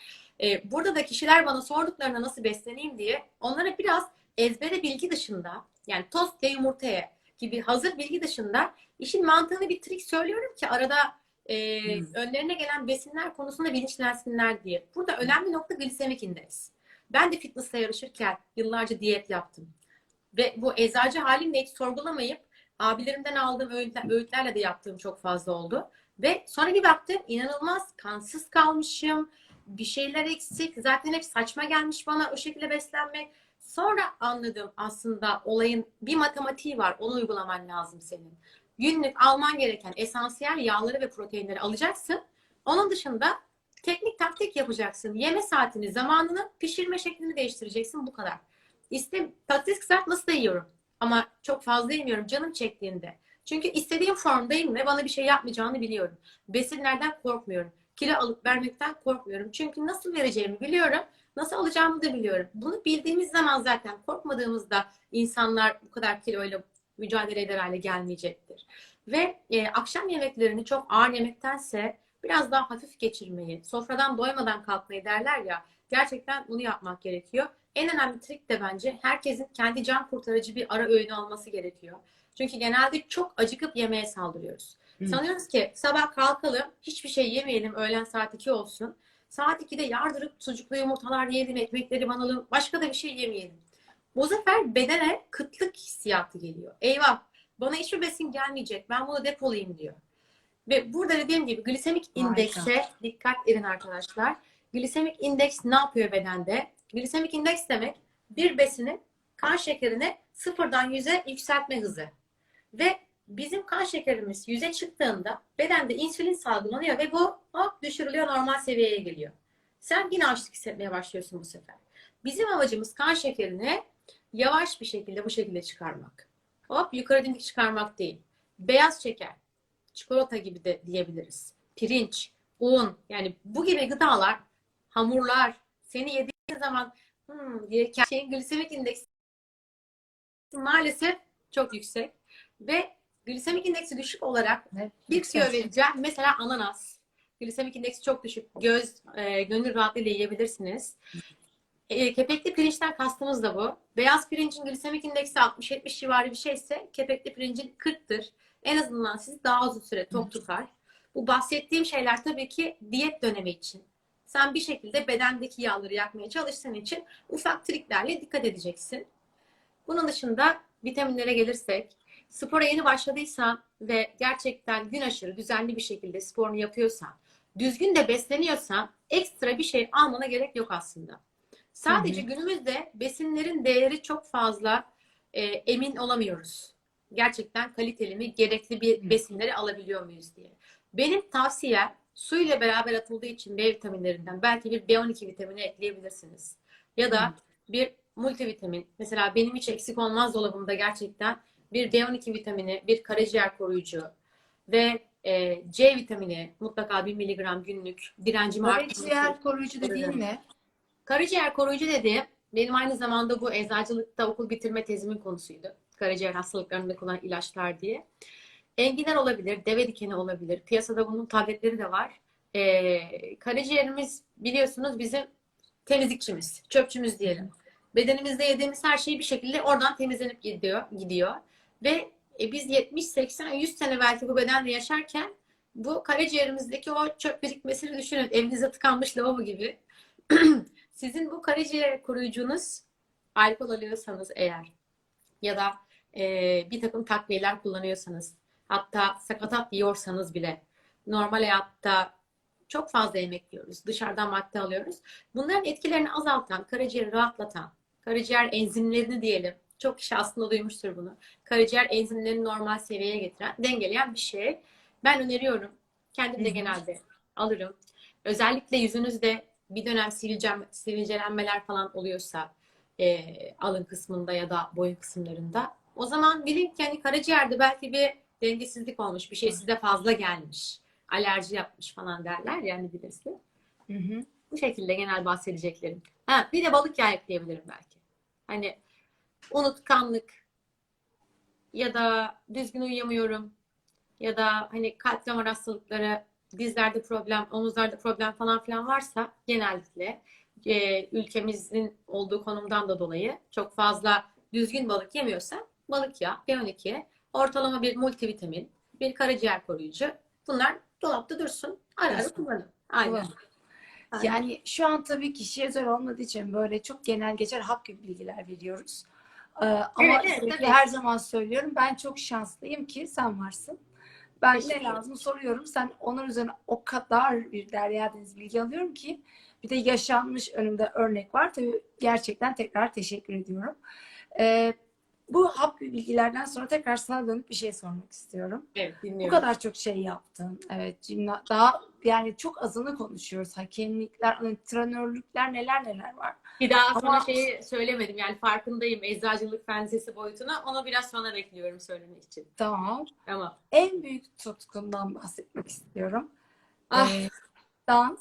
Burada da kişiler bana sorduklarında nasıl besleneyim diye onlara biraz ezbere bilgi dışında, yani tost ve yumurtaya gibi hazır bilgi dışında işin mantığını bir trik söylüyorum ki arada önlerine gelen besinler konusunda bilinçlensinler diye. Burada önemli nokta glisemik indeks. Ben de fitness'la yarışırken yıllarca diyet yaptım. Ve bu eczacı halimle hiç sorgulamayıp abilerimden aldığım öğütlerle de yaptığım çok fazla oldu. Ve sonra bir baktım inanılmaz kansız kalmışım. Bir şeyler eksik. Zaten hep saçma gelmiş bana o şekilde beslenmek. Sonra anladım aslında olayın bir matematiği var. Onu uygulaman lazım senin. Günlük alman gereken esansiyel yağları ve proteinleri alacaksın. Onun dışında teknik taktik yapacaksın. Yeme saatini, zamanını, pişirme şeklini değiştireceksin. Bu kadar. Patates kızartması da yiyorum. Ama çok fazla yemiyorum canım çektiğinde. Çünkü istediğim formdayım ve bana bir şey yapmayacağını biliyorum. Besinlerden korkmuyorum. Kilo alıp vermekten korkmuyorum. Çünkü nasıl vereceğimi biliyorum. Nasıl alacağımı da biliyorum. Bunu bildiğimiz zaman zaten korkmadığımızda insanlar bu kadar kiloyla mücadele eder hale gelmeyecektir. Ve akşam yemeklerini çok ağır yemektense biraz daha hafif geçirmeyi, sofradan doymadan kalkmayı derler ya, gerçekten bunu yapmak gerekiyor. En önemli trik de bence herkesin kendi can kurtarıcı bir ara öğünü olması gerekiyor. Çünkü genelde çok acıkıp yemeğe saldırıyoruz. Sanıyoruz ki sabah kalkalım, hiçbir şey yemeyelim, öğlen saat 2 olsun. Saat 2'de yardırıp sucuklu yumurtalar yiyelim, ekmekleri banalım, başka da bir şey yemeyelim. Bu sefer bedene kıtlık hissiyatı geliyor. Eyvah, bana hiçbir besin gelmeyecek, ben bunu depolayayım diyor. Ve burada dediğim gibi glisemik indekse dikkat edin arkadaşlar. Glisemik indeks ne yapıyor bedende? Glisemik indeks demek bir besinin kan şekerini sıfırdan 100'e yükseltme hızı. Ve bizim kan şekerimiz 100'e çıktığında bedende insülin salgılanıyor ve bu hop düşürülüyor, normal seviyeye geliyor. Sen yine açlık hissetmeye başlıyorsun bu sefer. Bizim amacımız kan şekerini yavaş bir şekilde bu şekilde çıkarmak. Hop yukarı dimdik çıkarmak değil. Beyaz şeker, çikolata gibi de diyebiliriz. Pirinç, un, yani bu gibi gıdalar, hamurlar seni yediğin zaman diye şeyin glisemik indeksi maalesef çok yüksek ve glisemik indeksi düşük olarak bir tüyo vereceğim. Mesela ananas. Glisemik indeksi çok düşük. Gönül rahatlığıyla yiyebilirsiniz. Kepekli pirinçten kastımız da bu. Beyaz pirincin glisemik indeksi 60-70 civarı bir şeyse kepekli pirincin 40'tır. En azından sizi daha uzun süre tok tutar. Bu bahsettiğim şeyler tabii ki diyet dönemi için. Sen bir şekilde bedendeki yağları yakmaya çalıştığın için ufak triklerle dikkat edeceksin. Bunun dışında vitaminlere gelirsek, spora yeni başladıysan ve gerçekten gün aşırı düzenli bir şekilde sporunu yapıyorsan, düzgün de besleniyorsan ekstra bir şey almana gerek yok aslında. Sadece günümüzde besinlerin değeri çok fazla emin olamıyoruz. Gerçekten kaliteli mi, gerekli bir besinleri alabiliyor muyuz diye. Benim tavsiyem suyla beraber atıldığı için B vitaminlerinden belki bir B12 vitamini ekleyebilirsiniz. Ya da bir multivitamin. Mesela benim hiç eksik olmaz dolabımda gerçekten bir B12 vitamini, bir karaciğer koruyucu ve C vitamini mutlaka 1 miligram günlük direncimi arttırması. Karaciğer koruyucu dediğin ne? Karaciğer koruyucu dediğim benim aynı zamanda bu eczacılıkta okul bitirme tezimin konusuydu. Karaciğer hastalıklarında kullanılan ilaçlar diye. Enginar olabilir, deve dikeni olabilir. Piyasada bunun tabletleri de var. Karaciğerimiz biliyorsunuz bizim temizlikçimiz, çöpçümüz diyelim. Bedenimizde yediğimiz her şey bir şekilde oradan temizlenip gidiyor. Ve biz 70, 80, 100 sene belki bu bedenle yaşarken bu karaciğerimizdeki o çöp birikmesini düşünün. Evinizde tıkanmış lavabo gibi. Sizin bu karaciğer koruyucunuz alkol alıyorsanız eğer ya da bir takım takviyeler kullanıyorsanız, hatta sakatat yiyorsanız bile, normal hayatta çok fazla yemek yiyoruz, dışarıdan madde alıyoruz. Bunların etkilerini azaltan, karaciğeri rahatlatan, karaciğer enzimlerini diyelim, çok kişi aslında duymuştur bunu. Karaciğer enzimlerini normal seviyeye getiren, dengeleyen bir şey. Ben öneriyorum. Kendim de genelde alırım. Özellikle yüzünüzde bir dönem sivilcelenmeler falan oluyorsa, alın kısmında ya da boyun kısımlarında. O zaman bilin ki hani karaciğerde belki bir dengesizlik olmuş. Bir şey size fazla gelmiş. Alerji yapmış falan derler yani bilirsin. Hı hı. Bu şekilde genel bahsedeceklerim. Ha, bir de balık yağı ekleyebilirim belki. Hani unutkanlık ya da düzgün uyuyamıyorum ya da hani kalp damar hastalıkları, dizlerde problem, omuzlarda problem falan filan varsa genellikle ülkemizin olduğu konumdan da dolayı çok fazla düzgün balık yemiyorsa balık yağı, B12, ortalama bir multivitamin, bir karaciğer koruyucu. Bunlar dolapta dursun. Ara ara kullanın. Aynen. Aynen. Yani şu an tabii kişiye özel olmadığı için böyle çok genel geçer hap gibi bilgiler veriyoruz. Ama Evet, sürekli tabii. her zaman söylüyorum, ben çok şanslıyım ki sen varsın. Ben ne Teşekkür lazım soruyorum. Sen onun üzerine o kadar bir derya deniz bilgi alıyorum ki, bir de yaşanmış önümde örnek var. Tabii gerçekten tekrar teşekkür ediyorum. Ee, Bu hap bilgilerden sonra tekrar sana dönüp bir şey sormak istiyorum. Evet, Bu dinliyorum. kadar çok şey yaptın. Evet, daha yani çok azını konuşuyoruz. Hakemlikler, antrenörlükler, neler neler var. Bir daha sonra Ama şeyi söylemedim yani farkındayım eczacılık fen lisesi boyutuna. Onu biraz sonra bekliyorum söylemek için. tamam. Ama En büyük tutkundan bahsetmek istiyorum. ah Dans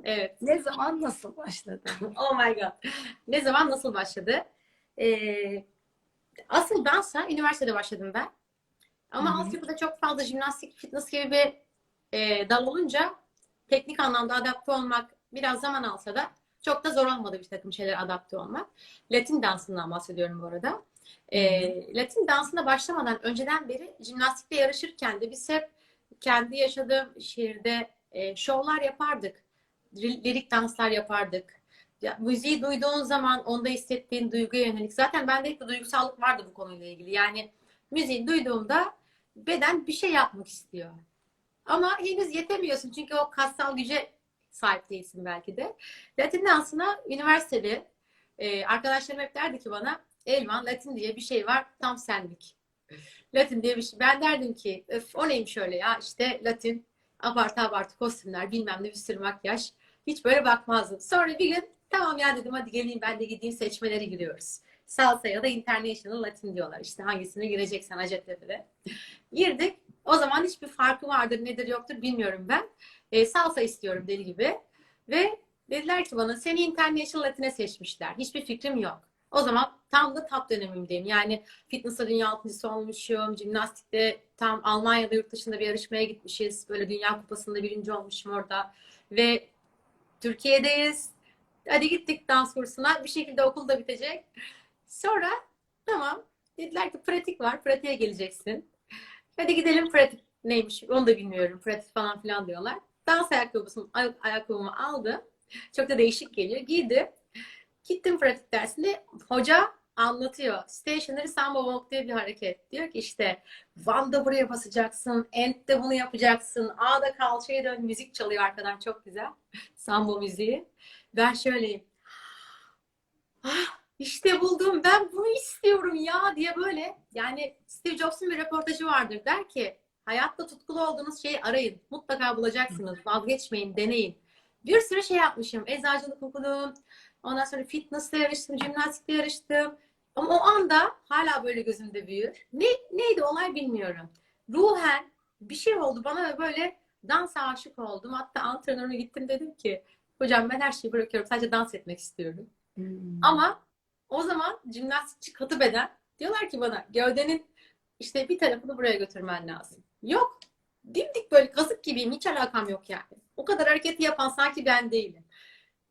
evet. ne zaman, nasıl başladı? Oh my God. Ne zaman nasıl başladı? Ee, Asıl dansa üniversitede başladım ben. Hı Ama hı. altyapıda çok fazla jimnastik, fitness gibi bir dal olunca teknik anlamda adapte olmak biraz zaman alsa da çok da zor olmadı bir takım şeylere adapte olmak. Latin dansından bahsediyorum bu arada. Hı hı. Latin dansına başlamadan önceden beri jimnastikle yarışırken de biz hep kendi yaşadığım şehirde şovlar yapardık. Lirik danslar yapardık. Ya, müziği duyduğun zaman onda hissettiğin duyguya yönelik. Zaten bende hep bir duygusallık vardı bu konuyla ilgili. Yani müziği duyduğumda beden bir şey yapmak istiyor. Ama henüz yetemiyorsun çünkü o kassal güce sahip değilsin belki de. Latin dansına üniversitede arkadaşlarım hep derdi ki bana Elvan Latin diye bir şey var tam senlik. Latin diye bir şey. Ben derdim ki öf, o neymiş öyle ya işte Latin abartı abartı kostümler bilmem ne bir sürü makyaj. Hiç böyle bakmazdım. Sonra bir gün tamam ya dedim hadi geleyim ben de gideyim seçmeleri giriyoruz. Salsa ya da International Latin diyorlar. İşte hangisine gireceksen Hacettepe'de. Girdik. O zaman hiçbir farkı vardır nedir yoktur bilmiyorum ben. Salsa istiyorum deli gibi. Ve dediler ki bana seni International Latin'e seçmişler. Hiçbir fikrim yok. O zaman tam da top dönemimdeyim. Yani fitness'ta dünya altıncısı olmuşum. Jimnastikte tam Almanya'da yurt dışında bir yarışmaya gitmişiz. Böyle dünya kupasında birinci olmuşum orada. Ve Türkiye'deyiz. Hadi gittik dans kursuna. Bir şekilde okul da bitecek. Sonra tamam. Dediler ki pratik var. Pratiğe geleceksin. Hadi gidelim pratik neymiş onu da bilmiyorum. Pratik falan filan diyorlar. Dans ayakkabımı aldım. Çok da değişik geliyor. Giydim. Gittim pratik dersinde. Hoca anlatıyor. Stationary Samba Walk diye bir hareket. Diyor ki işte One'da buraya basacaksın. End'de bunu yapacaksın. A'da kalçaya dön. Müzik çalıyor arkadan çok güzel. Samba müziği. Ben şöyleyim. Ah, işte buldum ben bunu istiyorum ya diye böyle yani Steve Jobs'un bir röportajı vardır der ki hayatta tutkulu olduğunuz şeyi arayın mutlaka bulacaksınız vazgeçmeyin deneyin bir sürü şey yapmışım eczacılık okudum ondan sonra fitness'te yarıştım jimnastikte yarıştım ama o anda hala böyle gözümde büyür neydi olay bilmiyorum ruhen bir şey oldu bana ve böyle dansa aşık oldum hatta antrenörüne gittim dedim ki hocam ben her şeyi bırakıyorum sadece dans etmek istiyorum Hmm. ama o zaman jimnastikçi katı beden Diyorlar ki bana gövdenin işte bir tarafını buraya götürmen lazım. Yok. Dimdik böyle kazık gibiyim. Hiç alakam yok yani. O kadar hareketi yapan sanki ben değilim.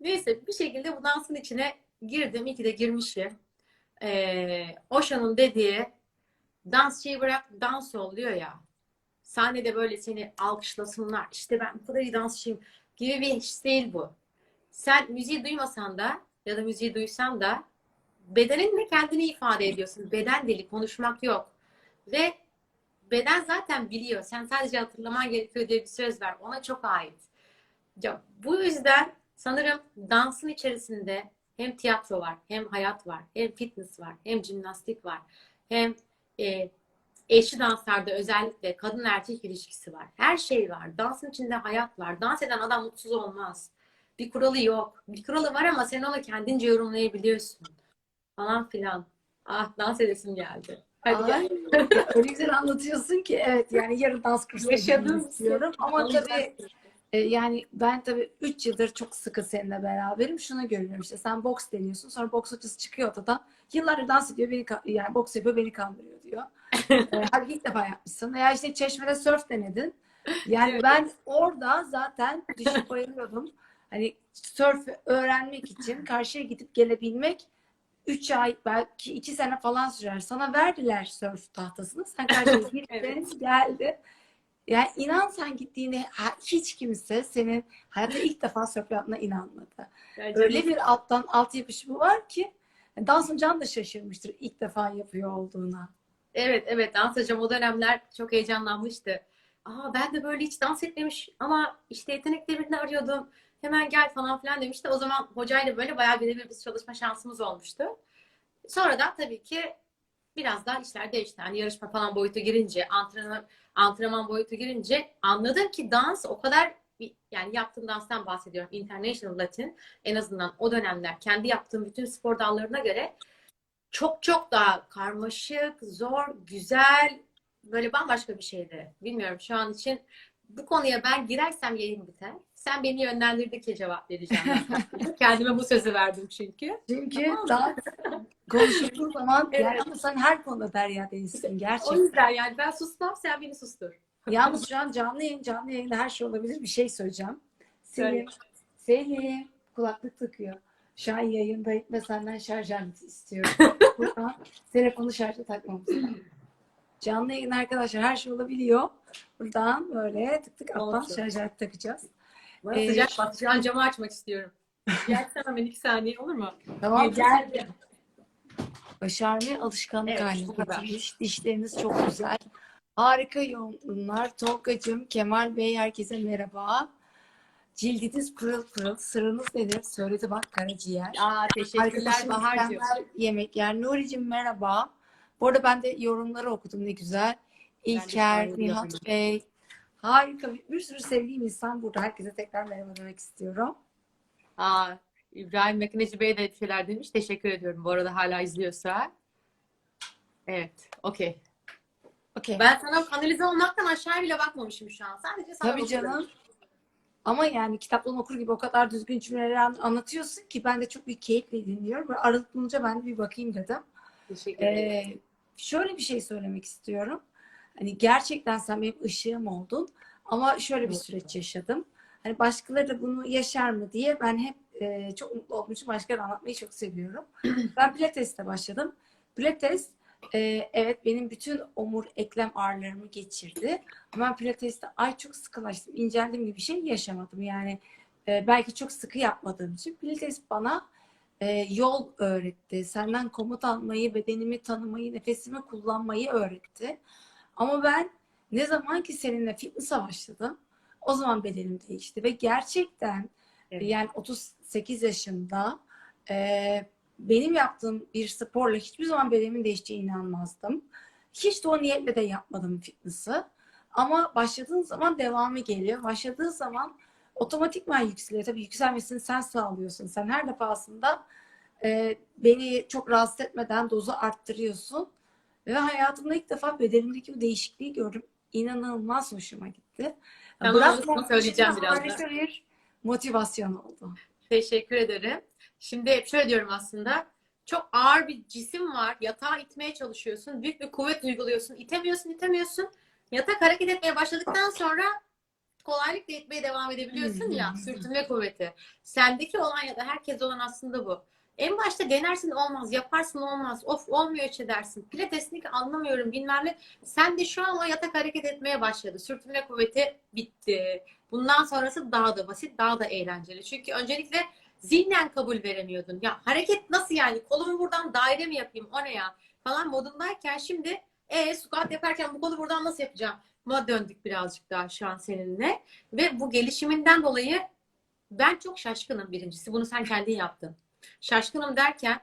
Neyse bir şekilde bu dansın içine girdim. İyi ki de girmişim. Osho'nun dediği dansçıyı bırak dans ol diyor ya. Sahnede böyle seni alkışlasınlar. İşte ben bu kadar iyi dansçıyım gibi bir his değil bu. Sen müziği duymasan da ya da müziği duysan da bedeninle kendini ifade ediyorsun. Beden dili, konuşmak yok. Ve beden zaten biliyor. Sen sadece hatırlaman gerekiyor diye bir söz var. Ona çok ait. Ya, bu yüzden sanırım dansın içerisinde hem tiyatro var, hem hayat var, hem fitness var, hem jimnastik var, hem eşli danslarda özellikle kadın erkek ilişkisi var. Her şey var. Dansın içinde hayat var. Dans eden adam mutsuz olmaz. Bir kuralı yok. Bir kuralı var ama sen onu kendince yorumlayabiliyorsun. Falan filan. Ah, dans edesim geldi. Hadi Ay, gel. ya öyle güzel anlatıyorsun ki evet yani yarın dans kursuna gitmek Yaşadığım istiyorum. Ama Alacaksın. tabii yani ben tabii 3 yıldır çok sıkı seninle beraberim. Şunu görüyorum işte sen boks deniyorsun. Sonra boks hocası çıkıyor odadan. Yıllardır dans ediyor beni yani boks yapıyor beni kandırıyor diyor. Hadi ilk defa yapmışsın. Veya işte Çeşme'de sörf denedin. Yani Evet. ben orada zaten düşüp bayılıyordum. Hani sörf öğrenmek için karşıya gidip gelebilmek 3 ay belki 2 sene falan sürer. Sana verdiler sörf tahtasını. Sen karşıya gittin Evet. geldi. Yani inan sen gittiğinde hiç kimse senin hayatta ilk defa sörf yaptığına inanmadı. Ya Öyle canım. bir alttan alt yapışımı var ki Dansın Can da şaşırmıştır ilk defa yapıyor olduğuna. Evet, evet. Dans hocam o dönemler çok heyecanlanmıştı. Aa, ben de böyle hiç dans etmemiş ama işte yeteneklerini arıyordum. Hemen gel falan filan demişti. O zaman hocayla böyle bayağı birebir biz çalışma şansımız olmuştu. Sonradan tabii ki biraz daha işler değişti. Hani yarışma falan boyutu girince, antrenman boyutu girince anladım ki dans o kadar yani yaptığım danstan bahsediyorum. International Latin en azından o dönemler kendi yaptığım bütün spor dallarına göre çok çok daha karmaşık, zor, güzel, böyle bambaşka bir şeydi. Bilmiyorum şu an için bu konuya ben girersem yayın biter. Sen beni yönlendirdikçe cevap vereceğim ben. Kendime bu sözü verdim çünkü. Çünkü Tamam mı? dans konuşulduğu zaman yani Evet. ama sen her konuda derya denizsin O gerçekten. yüzden yani ben susmam, sen beni sustur. Yalnız şu an canlı yayında her şey olabilir. Bir şey söyleyeceğim. Söyle. Selim kulaklık takıyor. Şu an yayındayım ve senden şarj aleti istiyorum. Buradan telefonu şarja takmamız lazım. Canlı yayın arkadaşlar her şey olabiliyor. Buradan böyle tık tık alttan Olsun. şarj aleti takacağız. Bana sıcak bak. Şu an camı açmak istiyorum. Gelsene hemen 2 saniye olur mu? Tamam. Geldi. Başarmayı alışkanlık Evet, haline bu kadar. getirmiş. Dişleriniz çok güzel. Harika yorumlar. Tolgacığım, Kemal Bey herkese merhaba. Cildiniz pırıl pırıl. Sırrınız nedir? Söyledi bak karaciğer. Aa, teşekkürler Arkadaşım Bahar'cığım. mükemmel yemekler. Nuri'cim merhaba. Bu arada ben de yorumları okudum ne güzel. Ben de İlker, saniye Nihat yapayım. Bey. Harika bir sürü sevdiğim insan burada. Herkese tekrar merhaba demek istiyorum. Aa, İbrahim Makineci Bey de şeyler demiş. Teşekkür ediyorum bu arada hala izliyorsa. Evet, okey. Okey. Ben sana kanalize olmaktan aşağı bile bakmamışım şu an. Sadece sana Tabii bakıyorum. canım. Ama yani kitaptan okur gibi o kadar düzgün cümleleri anlatıyorsun ki ben de çok bir keyifle dinliyorum. Böyle aralık bulunca ben de bir bakayım dedim. Teşekkür ederim. Şöyle bir şey söylemek istiyorum. Hani gerçekten sen benim ışığım oldun. Ama şöyle bir süreç yaşadım. Hani başkaları da bunu yaşar mı diye ben hep çok mutlu olduğum için başkalarına anlatmayı çok seviyorum. Ben Pilates'te başladım. Pilates evet benim bütün omur eklem ağrılarımı geçirdi. Ama ben Pilates'te ay çok sıkılaştım, inceldim gibi bir şey yaşamadım. Yani belki çok sıkı yapmadığım için Pilates bana yol öğretti. Senden komut almayı, bedenimi tanımayı, nefesimi kullanmayı öğretti. Ama ben ne zaman ki seninle fitness'a başladım, o zaman bedenim değişti ve gerçekten Evet. yani 38 yaşında benim yaptığım bir sporla hiçbir zaman bedenimin değişeceğine inanmazdım. Hiç de o niyetle de yapmadım fitness'ı. Ama başladığın zaman devamı geliyor. Başladığı zaman otomatikman yükseliyor. Tabii yükselmesini sen sağlıyorsun. Sen her defasında beni çok rahatsız etmeden dozu arttırıyorsun. Ve hayatımda ilk defa bedenimdeki bu değişikliği gördüm. İnanılmaz hoşuma gitti. Tamam, onu söyleyeceğim birazdan. Harika bir motivasyon oldu. Teşekkür ederim. Şimdi hep şöyle diyorum aslında. çok ağır bir cisim var. Yatağı itmeye çalışıyorsun. Büyük bir kuvvet uyguluyorsun. İtemiyorsun. Yatak hareket etmeye başladıktan sonra kolaylıkla itmeye devam edebiliyorsun ya. Sürtünme kuvveti. Sendeki olan ya da herkeste olan aslında bu. En başta denersin olmaz, yaparsın olmaz, of olmuyor hiç edersin. Pilatesini anlamıyorum bilmem ne. Sen de şu an o yatak hareket etmeye başladı. Sürtünme kuvveti bitti. Bundan sonrası daha da basit, daha da eğlenceli. Çünkü öncelikle zihnen kabul veremiyordun. Ya hareket nasıl yani? Kolumu buradan daire mi yapayım? O ne ya? Falan modundayken şimdi squat yaparken bu kolu buradan nasıl yapacağım? Ma döndük birazcık daha şu an seninle. Ve bu gelişiminden dolayı ben çok şaşkınım birincisi. Bunu sen kendin yaptın. Şaşkınım derken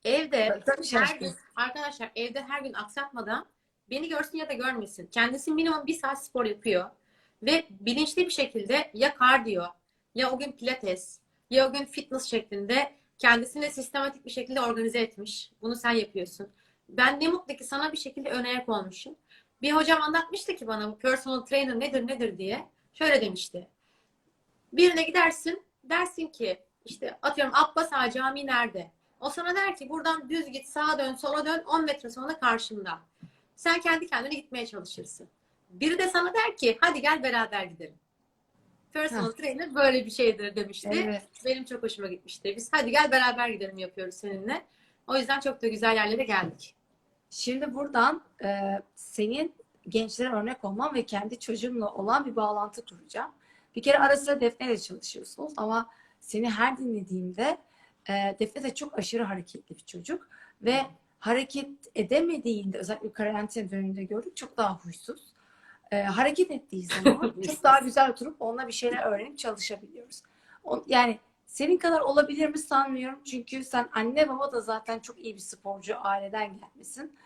evde Tabii her gün şaşkın. arkadaşlar evde her gün aksatmadan beni görsün ya da görmesin. Kendisi minimum 1 saat spor yapıyor. Ve bilinçli bir şekilde ya kardiyo ya o gün pilates ya o gün fitness şeklinde kendisini sistematik bir şekilde organize etmiş. Bunu sen yapıyorsun. Ben ne mutlu ki sana bir şekilde ön ayak olmuşum. Bir hocam anlatmıştı ki bana bu personal trainer nedir diye. Şöyle demişti. Birine gidersin dersin ki işte atıyorum Abbas Ağa Camii nerede? O sana der ki buradan düz git sağa dön sola dön 10 metre sonra karşında. Sen kendi kendine gitmeye çalışırsın. Biri de sana der ki hadi gel beraber gidelim. Personal Heh, trainer böyle bir şeydir demişti. evet. Benim çok hoşuma gitmişti. Biz hadi gel beraber gidelim yapıyoruz seninle. O yüzden çok da güzel yerlere geldik. Şimdi buradan senin gençlere örnek olman ve kendi çocuğumla olan bir bağlantı kuracağım. Bir kere ara sıra Defne'yle çalışıyorsunuz ama seni her dinlediğimde Defne de çok aşırı hareketli bir çocuk ve hareket edemediğinde özellikle karantina döneminde gördük çok daha huysuz. Hareket ettiği zaman çok daha güzel oturup onunla bir şeyler öğrenip çalışabiliyoruz. Yani senin kadar olabilir mi sanmıyorum. Çünkü sen anne baba da zaten çok iyi bir sporcu aileden gelmişsin.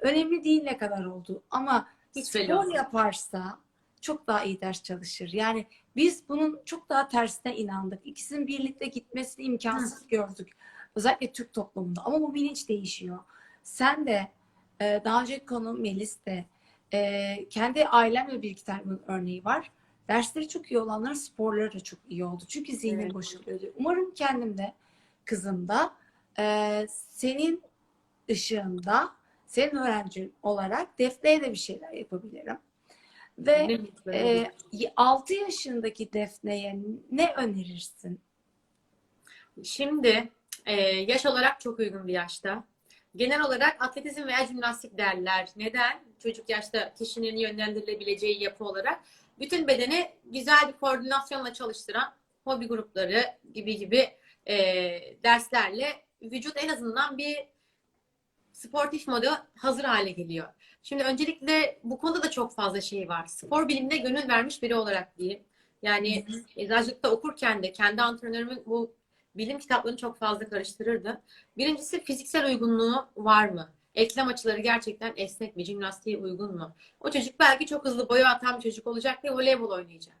Önemli değil ne kadar olduğu ama Hiç belli spor olmaz. yaparsa çok daha iyi ders çalışır. Yani biz bunun çok daha tersine inandık. İkisinin birlikte gitmesini imkansız gördük. Özellikle Türk toplumunda. Ama bu bilinç değişiyor. Sen de daha önce konu Melis de kendi ailemle bir iki tane bunun örneği var. Dersleri çok iyi olanların sporları da çok iyi oldu. Çünkü zihni Evet. boşalıyordu. Umarım kendim de kızım da senin ışığında senin öğrencin olarak Defne'ye de bir şeyler yapabilirim. Ve Ne mutlu olur. 6 yaşındaki Defne'ye ne önerirsin? Şimdi yaş olarak çok uygun bir yaşta. Genel olarak atletizm veya jimnastik derler. Neden? Çocuk yaşta kişinin yönlendirilebileceği yapı olarak bütün bedeni güzel bir koordinasyonla çalıştıran hobi grupları gibi derslerle vücut en azından bir sportif moda hazır hale geliyor. Şimdi öncelikle bu konuda da çok fazla şey var. Spor bilimine gönül vermiş biri olarak diyeyim. Yani eczacılıkta okurken de kendi antrenörümün bu bilim kitaplarını çok fazla karıştırırdı. Birincisi fiziksel uygunluğu var mı? Eklem açıları gerçekten esnek mi? Jimnastiğe uygun mu? O çocuk belki çok hızlı boyu atan bir çocuk olacak ve voleybol oynayacak.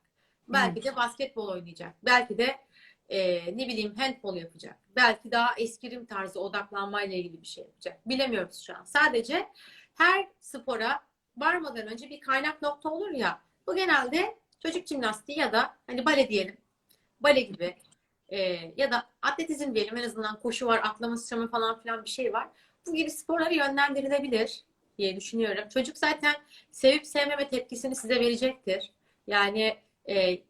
Belki de basketbol oynayacak. Belki de ne bileyim handball yapacak. Belki daha eskrim tarzı odaklanmayla ilgili bir şey yapacak. Bilemiyoruz şu an. Sadece her spora varmadan önce bir kaynak nokta olur ya. Bu genelde çocuk jimnastiği ya da hani bale diyelim. Bale gibi ya da atletizm diyelim en azından koşu var, atlama, sıçrama falan filan bir şey var. Bu gibi sporlara yönlendirilebilir diye düşünüyorum. Çocuk zaten sevip sevmeme tepkisini size verecektir. Yani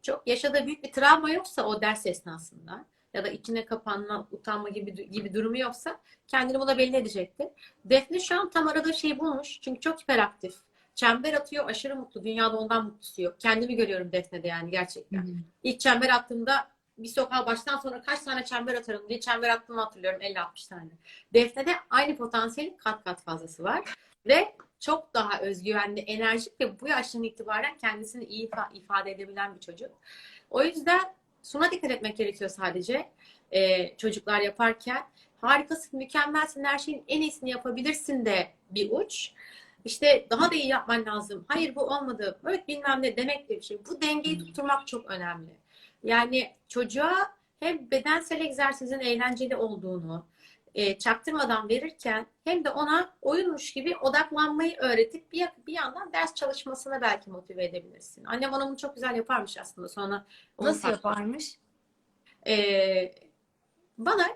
çok yaşadığı büyük bir travma yoksa o ders esnasında ya da içine kapanma, utanma gibi durumu yoksa kendini buna belli edecektir. Defne şu an tam aradığı şeyi bulmuş. Çünkü çok hiperaktif. Çember atıyor, aşırı mutlu. Dünyada ondan mutlusu yok. Kendimi görüyorum Defne'de yani gerçekten. İlk çember attığımda bir sokağa baştan sonra kaç tane çember atarım diye çember attığımı hatırlıyorum. 50-60 tane. Defne'de aynı potansiyelin kat kat fazlası var. Ve çok daha özgüvenli, enerjik ve bu yaştan itibaren kendisini iyi ifade edebilen bir çocuk. O yüzden şuna dikkat etmek gerekiyor sadece çocuklar yaparken. Harikasın, mükemmelsin, her şeyin en iyisini yapabilirsin de bir uç. İşte daha da iyi yapman lazım. Hayır bu olmadı. Evet bilmem ne demek de bir şey. Bu dengeyi tutturmak çok önemli. Yani çocuğa hem bedensel egzersizin eğlenceli olduğunu, çaktırmadan verirken hem de ona oyunmuş gibi odaklanmayı öğretip bir yandan ders çalışmasına belki motive edebilirsin. Annem bana bunu çok güzel yaparmış aslında. Sonra onu Nasıl yaparmış? e, bana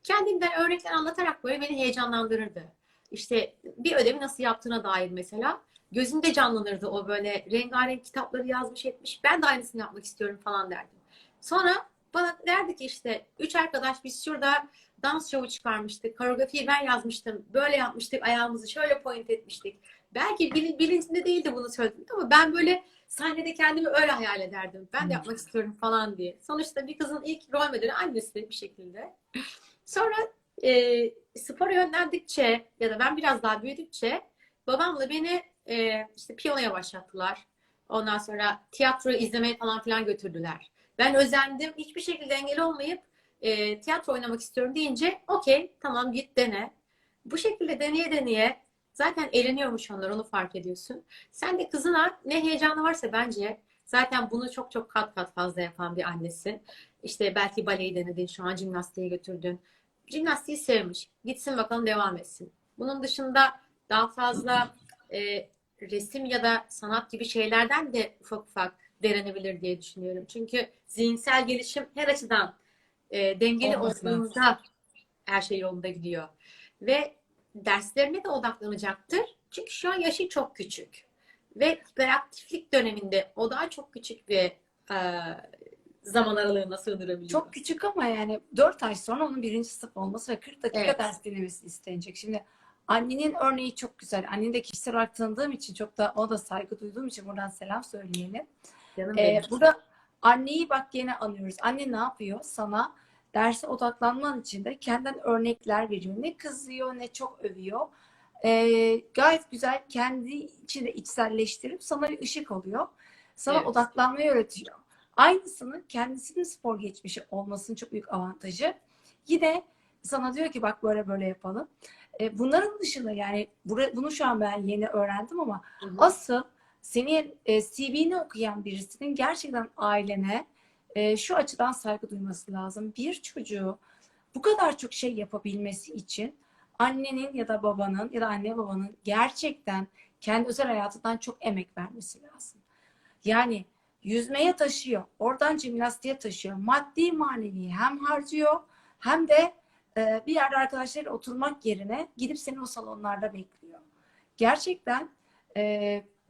kendinden örnekler anlatarak böyle beni heyecanlandırırdı. İşte bir ödevi nasıl yaptığına dair mesela gözümde canlanırdı o böyle rengarenk kitapları yazmış etmiş. Ben de aynısını yapmak istiyorum falan derdim. Sonra bana derdi ki işte üç arkadaş biz şurada dans şovu çıkarmıştık. Koreografiyi ben yazmıştım. Böyle yapmıştık. Ayağımızı şöyle point etmiştik. Belki bilincinde değildi bunu söyledim ama ben böyle sahnede kendimi öyle hayal ederdim. Ben de yapmak istiyorum falan diye. Sonuçta bir kızın ilk rol modeli annesi bir şekilde. Sonra spora yönlendikçe ya da ben biraz daha büyüdükçe babamla beni işte piyanoya başlattılar. Ondan sonra tiyatro izlemeye falan filan götürdüler. Ben özendim. Hiçbir şekilde engel olmayıp tiyatro oynamak istiyorum deyince okey tamam git dene. Bu şekilde deneye deneye zaten eğleniyormuş onlar onu fark ediyorsun. Sen de kızına ne heyecanı varsa bence zaten bunu çok çok kat kat fazla yapan bir annesin. İşte belki baleyi denedin, şu an jimnastiğe götürdün. Jimnastiği sevmiş. Gitsin bakalım devam etsin. Bunun dışında daha fazla resim ya da sanat gibi şeylerden de ufak ufak denenebilir diye düşünüyorum. Çünkü zihinsel gelişim her açıdan dengeli Olması lazım. olduğunda her şey yolunda gidiyor. Ve derslerine de odaklanacaktır. Çünkü şu an yaşı çok küçük. Ve hiperaktiflik döneminde o daha çok küçük bir zaman aralığına sığdırabiliyor. Çok küçük ama yani 4 ay sonra onun birinci sınıf olması ve 40 dakika Evet. ders dinlemesi istenecek. Şimdi annenin örneği çok güzel. Anneni de kişisel olarak tanıdığım için çok da o da saygı duyduğum için buradan selam söyleyelim. Canım benim. Burada anneyi bak gene anıyoruz. Anne ne yapıyor? Sana derse odaklanman için de kendinden örnekler veriyor. Ne kızıyor ne çok övüyor. Gayet güzel kendi içinde içselleştirip sana bir ışık oluyor. Sana Evet. odaklanmayı öğretiyor. Aynısını kendisinin spor geçmişi olmasının çok büyük avantajı. Yine sana diyor ki bak böyle böyle yapalım. Bunların dışında yani bunu şu an ben yeni öğrendim ama Hı hı. asıl senin CV'ni okuyan birisinin gerçekten ailene şu açıdan saygı duyması lazım. Bir çocuğu bu kadar çok şey yapabilmesi için annenin ya da babanın ya da anne babanın gerçekten kendi özel hayatından çok emek vermesi lazım. Yani yüzmeye taşıyor, oradan jimnastiğe taşıyor. Maddi manevi hem harcıyor hem de bir yerde arkadaşlarıyla oturmak yerine gidip seni o salonlarda bekliyor. Gerçekten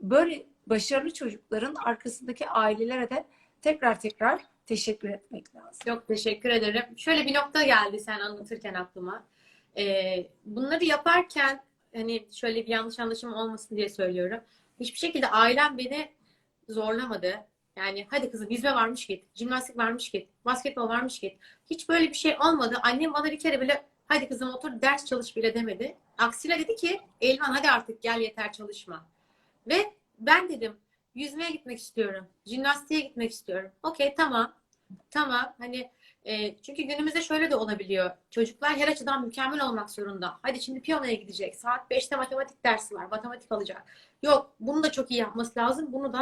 böyle başarılı çocukların arkasındaki ailelere de tekrar tekrar teşekkür etmek lazım. Çok teşekkür ederim. Şöyle bir nokta geldi sen anlatırken aklıma. Bunları yaparken hani şöyle bir yanlış anlaşılma olmasın diye söylüyorum. Hiçbir şekilde ailem beni zorlamadı. Yani hadi kızım yüzme varmış git, jimnastik varmış git, basketbol varmış git. Hiç böyle bir şey olmadı. Annem bana bir kere bile hadi kızım otur ders çalış bile demedi. Aksine dedi ki Elvan hadi artık gel yeter çalışma. Ve ben dedim yüzmeye gitmek istiyorum, jimnastiğe gitmek istiyorum. Okey tamam. Tamam hani çünkü günümüzde şöyle de olabiliyor. Çocuklar her açıdan mükemmel olmak zorunda. Hadi şimdi piyanoya gidecek. Saat 5'te matematik dersi var. Matematik alacak. Yok bunu da çok iyi yapması lazım. Bunu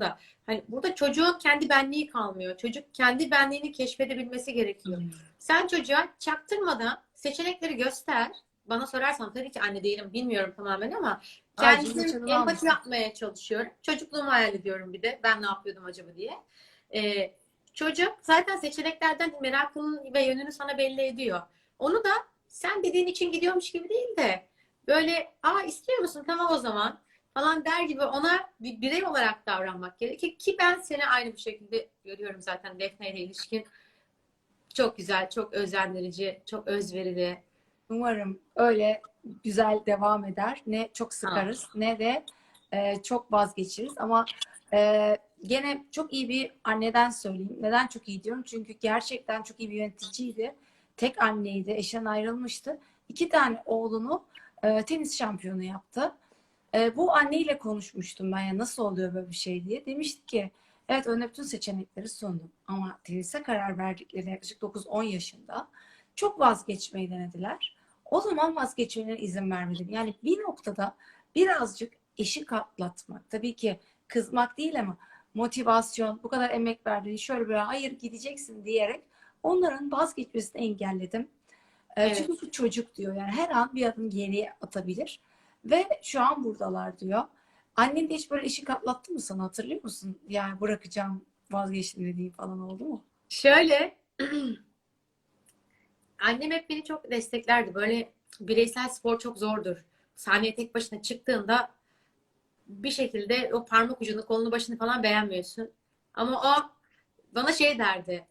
da. Hani burada çocuğun kendi benliği kalmıyor. Çocuk kendi benliğini keşfedebilmesi gerekiyor. Sen çocuğa çaktırmadan seçenekleri göster. Bana sorarsan tabii ki anne değilim bilmiyorum tamamen ama kendim empati yapmaya çalışıyorum. Çocukluğumu hayal ediyorum bir de. Ben ne yapıyordum acaba diye. Çocuk zaten seçeneklerden merakını ve yönünü sana belli ediyor. Onu da sen dediğin için gidiyormuş gibi değil de böyle istiyor musun tamam o zaman falan der gibi ona bir birey olarak davranmak gerekir ki ben seni aynı bu şekilde görüyorum zaten Defne ile ilişkin. Çok güzel, çok özendirici, çok özverili. Umarım öyle güzel devam eder. Ne çok sıkarız ne de çok vazgeçiriz. Ama gene çok iyi bir anneden söyleyeyim. Neden çok iyi diyorum? Çünkü gerçekten çok iyi bir yöneticiydi. Tek anneydi. Eşinden ayrılmıştı. 2 tane oğlunu tenis şampiyonu yaptı. Bu anneyle konuşmuştum ben ya nasıl oluyor böyle bir şey diye. Demişti ki evet önüne bütün seçenekleri sundum. Ama tenise karar verdikleri yaklaşık 9-10 yaşında çok vazgeçmeyi denediler. O zaman vazgeçmelerine izin vermedim. Yani bir noktada birazcık eşi katlatmak. Tabii ki kızmak değil ama motivasyon, bu kadar emek verdiğini şöyle bir hayır gideceksin diyerek onların vazgeçmesini engelledim. Evet. Çünkü bu çocuk diyor yani her an bir adım geriye atabilir. Ve şu an buradalar diyor. Annen de hiç böyle eşi katlattı mı sana hatırlıyor musun? Yani bırakacağım vazgeçtim dediğin falan oldu mu? Şöyle Annem hep beni çok desteklerdi. Böyle bireysel spor çok zordur. Sahneye tek başına çıktığında bir şekilde o parmak ucunu, kolunu, başını falan beğenmiyorsun. Ama o bana şey derdi.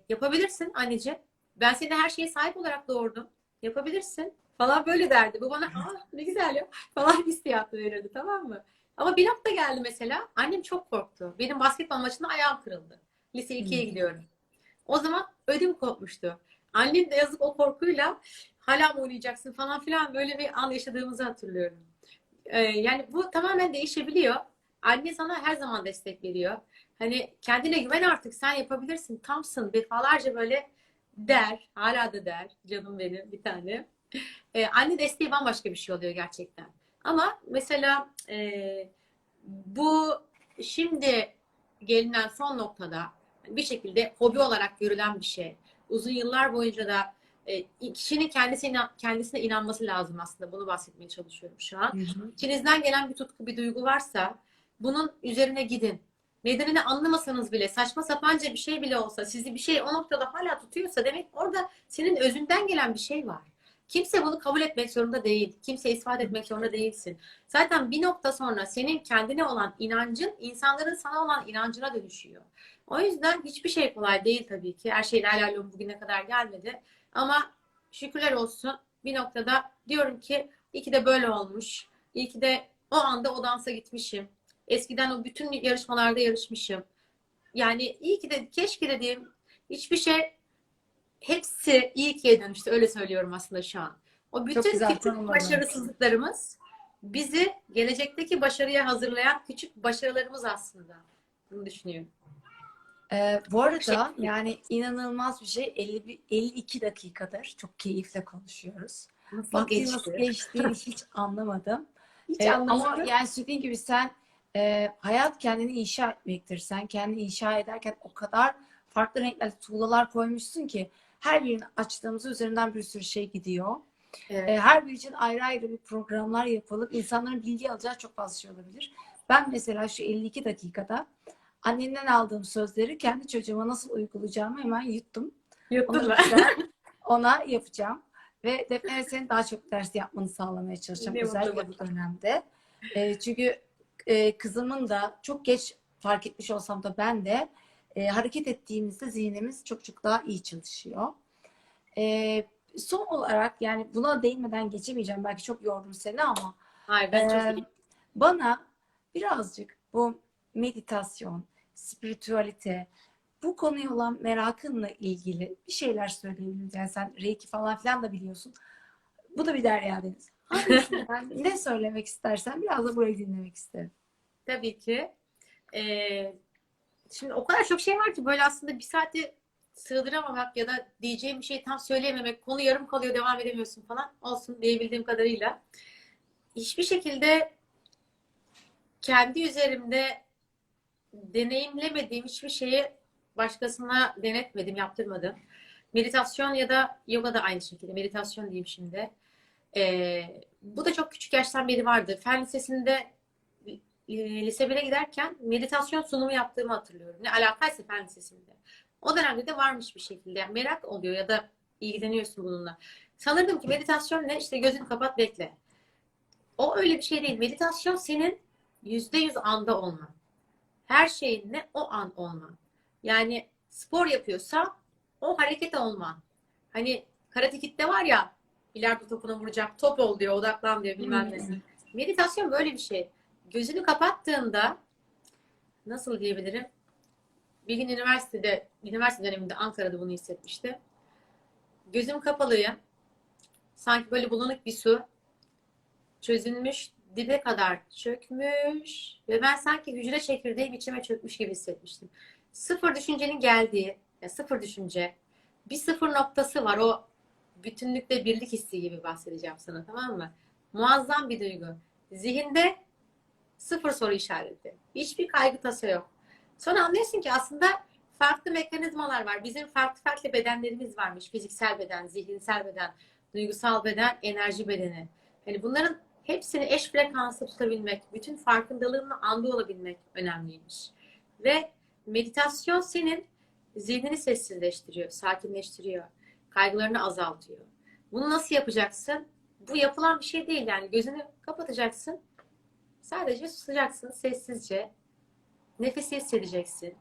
Yapabilirsin anneciğim. Ben seni her şeye sahip olarak doğurdum. Yapabilirsin falan böyle derdi. Bu bana ne güzel ya falan hissiyatı verirdi, tamam mı? Ama bir nokta geldi mesela. Annem çok korktu. Benim basketbol maçında ayağım kırıldı. Lise 2'ye Hmm. gidiyorum. O zaman ödüm kopmuştu. Annem de yazık o korkuyla hala mı oynayacaksın falan filan böyle bir an yaşadığımızı hatırlıyorum. Yani bu tamamen değişebiliyor. Anne sana her zaman destek veriyor. Hani kendine güven, artık sen yapabilirsin, tamsın defalarca böyle der. Hala da der. Canım benim bir tane. Anne desteği bambaşka bir şey oluyor gerçekten. Ama mesela bu şimdi gelinen son noktada bir şekilde hobi olarak görülen bir şey. Uzun yıllar boyunca da kişinin kendisine inanması lazım aslında. Bunu bahsetmeye çalışıyorum şu an. Hı hı. İçinizden gelen bir tutku, bir duygu varsa bunun üzerine gidin. Nedenini anlamasanız bile, saçma sapanca bir şey bile olsa, sizi bir şey o noktada hala tutuyorsa demek orada senin özünden gelen bir şey var. Kimse bunu kabul etmek zorunda değil. Kimse ispat etmek zorunda değilsin. Zaten bir nokta sonra senin kendine olan inancın insanların sana olan inancına dönüşüyor. O yüzden hiçbir şey kolay değil tabii ki. Her şey lay lay lom bugüne kadar gelmedi. Ama şükürler olsun bir noktada diyorum ki iyi ki de böyle olmuş. İyi ki de o anda o dansa gitmişim. Eskiden o bütün yarışmalarda yarışmışım. Yani iyi ki de, keşke dediğim hiçbir şey, hepsi iyi ki'ye dönüştü. Öyle söylüyorum aslında şu an. O Çok bütün güzel küçük tanımladın. başarısızlıklarımız bizi gelecekteki başarıya hazırlayan küçük başarılarımız aslında. Bunu düşünüyorum. Bu Çok şey. arada yani inanılmaz bir şey. 52 dakikadır çok keyifle konuşuyoruz. Nasıl Vaktin nasıl geçti? geçtiğini hiç anlamadım. Hiç Ama anlamadım. yani dediğin gibi sen hayat kendini inşa etmektir. Sen kendini inşa ederken o kadar farklı renkler, tuğlalar koymuşsun ki her birini açtığımızda üzerinden bir sürü şey gidiyor. Evet. Her biri için ayrı ayrı bir programlar yapılıp insanların bilgi alacağı çok fazla şey olabilir. Ben mesela şu 52 dakikada annemden aldığım sözleri kendi çocuğuma nasıl uygulayacağımı hemen yuttum. Yuttun Onu mu? güzel ona yapacağım. Ve Defne senin daha çok ders yapmanı sağlamaya çalışacağım. Ne mutlu Özellikle bana. bu dönemde. Çünkü kızımın da çok geç fark etmiş olsam da ben de hareket ettiğimizde zihnimiz çok çok daha iyi çalışıyor. Son olarak yani buna değinmeden geçemeyeceğim. Belki çok yordum seni ama Hayır, ben çok ee, iyi. bana birazcık bu meditasyon, spiritüalite, bu konuya olan merakınla ilgili bir şeyler söyleyebilirim. Yani sen Reiki falan filan da biliyorsun. Bu da bir derya deniz. Hangisinden ne söylemek istersen biraz da burayı dinlemek isterim. Tabii ki. Ee, Şimdi o kadar çok şey var ki böyle aslında bir saate sığdıramamak ya da diyeceğim bir şeyi tam söyleyememek, konu yarım kalıyor, devam edemiyorsun falan. Olsun diyebildiğim kadarıyla. Hiçbir şekilde kendi üzerimde deneyimlemediğim hiçbir şeyi başkasına denetmedim, yaptırmadım. Meditasyon ya da yoga da aynı şekilde. Meditasyon diyeyim şimdi. Bu da çok küçük yaştan beri vardı. Fen Lisesi'nde lise 1'e giderken meditasyon sunumu yaptığımı hatırlıyorum. Ne alakaysa Fen Lisesi'nde. O dönemde de varmış bir şekilde. Yani merak oluyor ya da ilgileniyorsun bununla. Sanırdım ki meditasyon ne? İşte gözünü kapat bekle. O öyle bir şey değil. Meditasyon senin %100 anda olman. Her şeyinle o an olman. Yani spor yapıyorsa o hareket olman. Hani Karate Kid'de var ya, bilardo topuna vuracak, top ol diyor, odaklan diyor, bilmem ne. Hmm. Meditasyon böyle bir şey. Gözünü kapattığında nasıl diyebilirim? Bir gün üniversite döneminde Ankara'da bunu hissetmiştim. Gözüm kapalıyım. Sanki böyle bulanık bir su çözülmüş, dibe kadar çökmüş ve ben sanki hücre çekirdeğim içime çökmüş gibi hissetmiştim. Sıfır düşüncenin geldiği, ya sıfır düşünce, bir sıfır noktası var. O bütünlükte birlik hissi gibi bahsedeceğim sana, tamam mı? Muazzam bir duygu. Zihinde sıfır soru işareti. Hiçbir kaygı tasa yok. Sonra anlıyorsun ki aslında farklı mekanizmalar var. Bizim farklı farklı bedenlerimiz varmış. Fiziksel beden, zihinsel beden, duygusal beden, enerji bedeni. Yani bunların hepsini eş frekanslı tutabilmek, bütün farkındalığınla anda olabilmek önemliymiş. Ve meditasyon senin zihnini sessizleştiriyor, sakinleştiriyor. Kaygılarını azaltıyor. Bunu nasıl yapacaksın? Bu yapılan bir şey değil yani. Gözünü kapatacaksın. Sadece susacaksın sessizce. Nefesi hissedeceksin.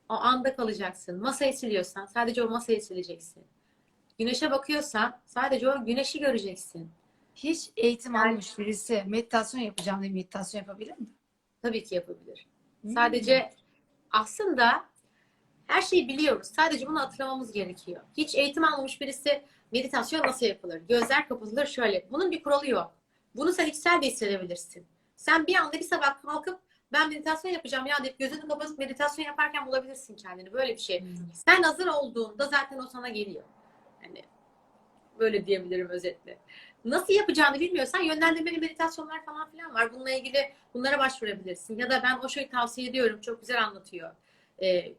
O anda kalacaksın. Masayı siliyorsan sadece o masayı sileceksin. Güneşe bakıyorsan sadece o güneşi göreceksin. Hiç eğitim Yani almış birisi meditasyon yapacağım diye meditasyon yapabilir mi? tabii ki yapabilir. Hmm. Sadece aslında her şeyi biliyoruz. Sadece bunu hatırlamamız gerekiyor. Hiç eğitim almamış birisi meditasyon nasıl yapılır? Gözler kapatılır şöyle. Bunun bir kuralı yok. Bunu sen içsel de hissedebilirsin. Sen bir anda bir sabah kalkıp ben meditasyon yapacağım ya deyip gözünü kapatıp meditasyon yaparken bulabilirsin kendini. Böyle bir şey. Sen hazır olduğunda zaten o sana geliyor. Yani böyle diyebilirim özetle. Nasıl yapacağını bilmiyorsan yönlendirmeli meditasyonlar falan filan var. Bununla ilgili bunlara başvurabilirsin. Ya da ben Osho'yu tavsiye ediyorum. Çok güzel anlatıyor.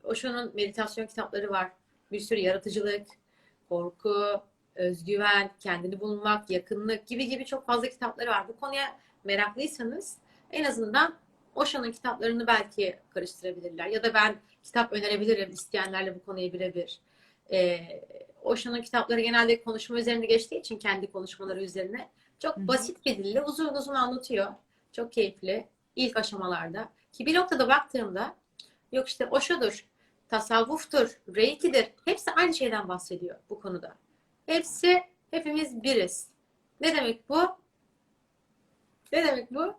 Osho'nun meditasyon kitapları var. Bir sürü yaratıcılık, korku, özgüven, kendini bulmak, yakınlık gibi çok fazla kitapları var. Bu konuya meraklıysanız en azından Osho'nun kitaplarını belki karıştırabilirler. Ya da ben kitap önerebilirim isteyenlerle bu konuyu birebir. Osho'nun kitapları genelde konuşma üzerinde geçtiği için kendi konuşmaları üzerine çok basit bir dille uzun uzun anlatıyor. Çok keyifli. İlk aşamalarda. Ki bir noktada baktığımda yok işte Osho'dur, tasavvuftur, Reiki'dir. Hepsi aynı şeyden bahsediyor bu konuda. Hepimiz biriz. Ne demek bu? Ne demek bu?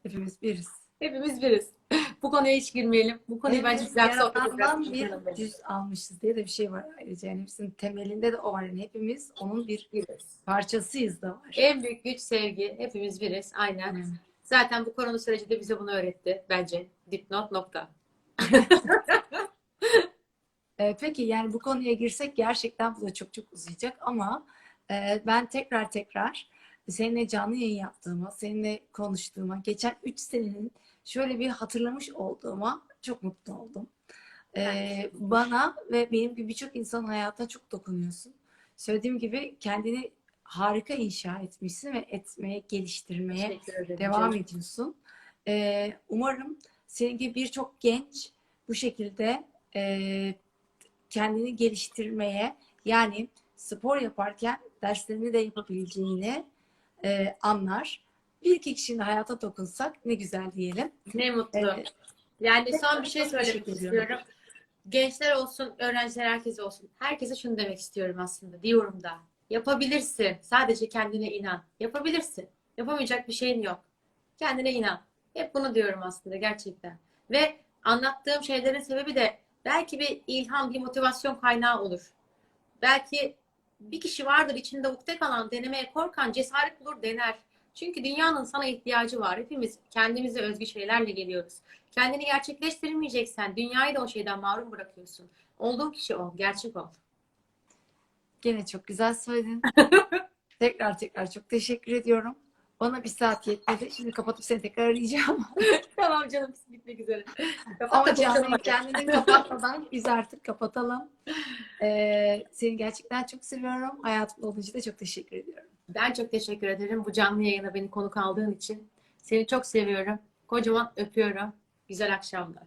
Hepimiz biriz. Hepimiz biriz. Bu konuya hiç girmeyelim. Bu konuyu bence Hepimiz güzel sohbet yaratandan edeceğiz. bir cüz almışız diye de bir şey var ayrıca. Yani hepsinin temelinde de o var. Yani hepimiz onun bir Biriz. parçasıyız da var. En büyük güç sevgi. Hepimiz biriz. Aynen. Hmm. Zaten bu korona süreci de bize bunu öğretti. Bence. Dipnot nokta. Peki yani bu konuya girsek gerçekten bu da çok çok uzayacak ama ben tekrar seninle canlı yayın yaptığıma, seninle konuştuğuma, geçen 3 senenin şöyle bir hatırlamış olduğuma çok mutlu oldum. Bana ve benim gibi birçok insanın hayatına çok dokunuyorsun. Söylediğim gibi kendini harika inşa etmişsin ve etmeye, geliştirmeye Teşekkür ederim devam canım. ediyorsun. Umarım senin gibi birçok genç bu şekilde kendini geliştirmeye, yani spor yaparken derslerini de yapabileceğini anlar. Bir iki kişinin hayata dokunsak ne güzel diyelim. Ne mutlu. Yani son bir şey Çok söylemek teşekkür ediyorum. istiyorum. Gençler olsun, öğrenciler herkes olsun. Herkese şunu demek istiyorum aslında. Diyorum da. Yapabilirsin. Sadece kendine inan. Yapabilirsin. Yapamayacak bir şeyin yok. Kendine inan. Hep bunu diyorum aslında gerçekten. Ve anlattığım şeylerin sebebi de belki bir ilham, bir motivasyon kaynağı olur. Belki bir kişi vardır içinde ukde kalan, denemeye korkan, cesaret bulur, dener. Çünkü dünyanın sana ihtiyacı var. Hepimiz kendimize özgü şeylerle geliyoruz. Kendini gerçekleştirmeyeceksen dünyayı da o şeyden mahrum bırakıyorsun. Olduğun kişi ol, gerçek ol. Gene çok güzel söyledin. Tekrar çok teşekkür ediyorum. Bana bir saat yetmedi. Şimdi kapatıp seni tekrar arayacağım. Tamam canım, bitmek üzere. Kapat Ama da konuşalım canlı hadi. kendini kapatmadan biz artık kapatalım. Seni gerçekten çok seviyorum. Hayatımda olduğun için de çok teşekkür ediyorum. Ben çok teşekkür ederim bu canlı yayına beni konuk aldığın için. Seni çok seviyorum. Kocaman öpüyorum. Güzel akşamlar.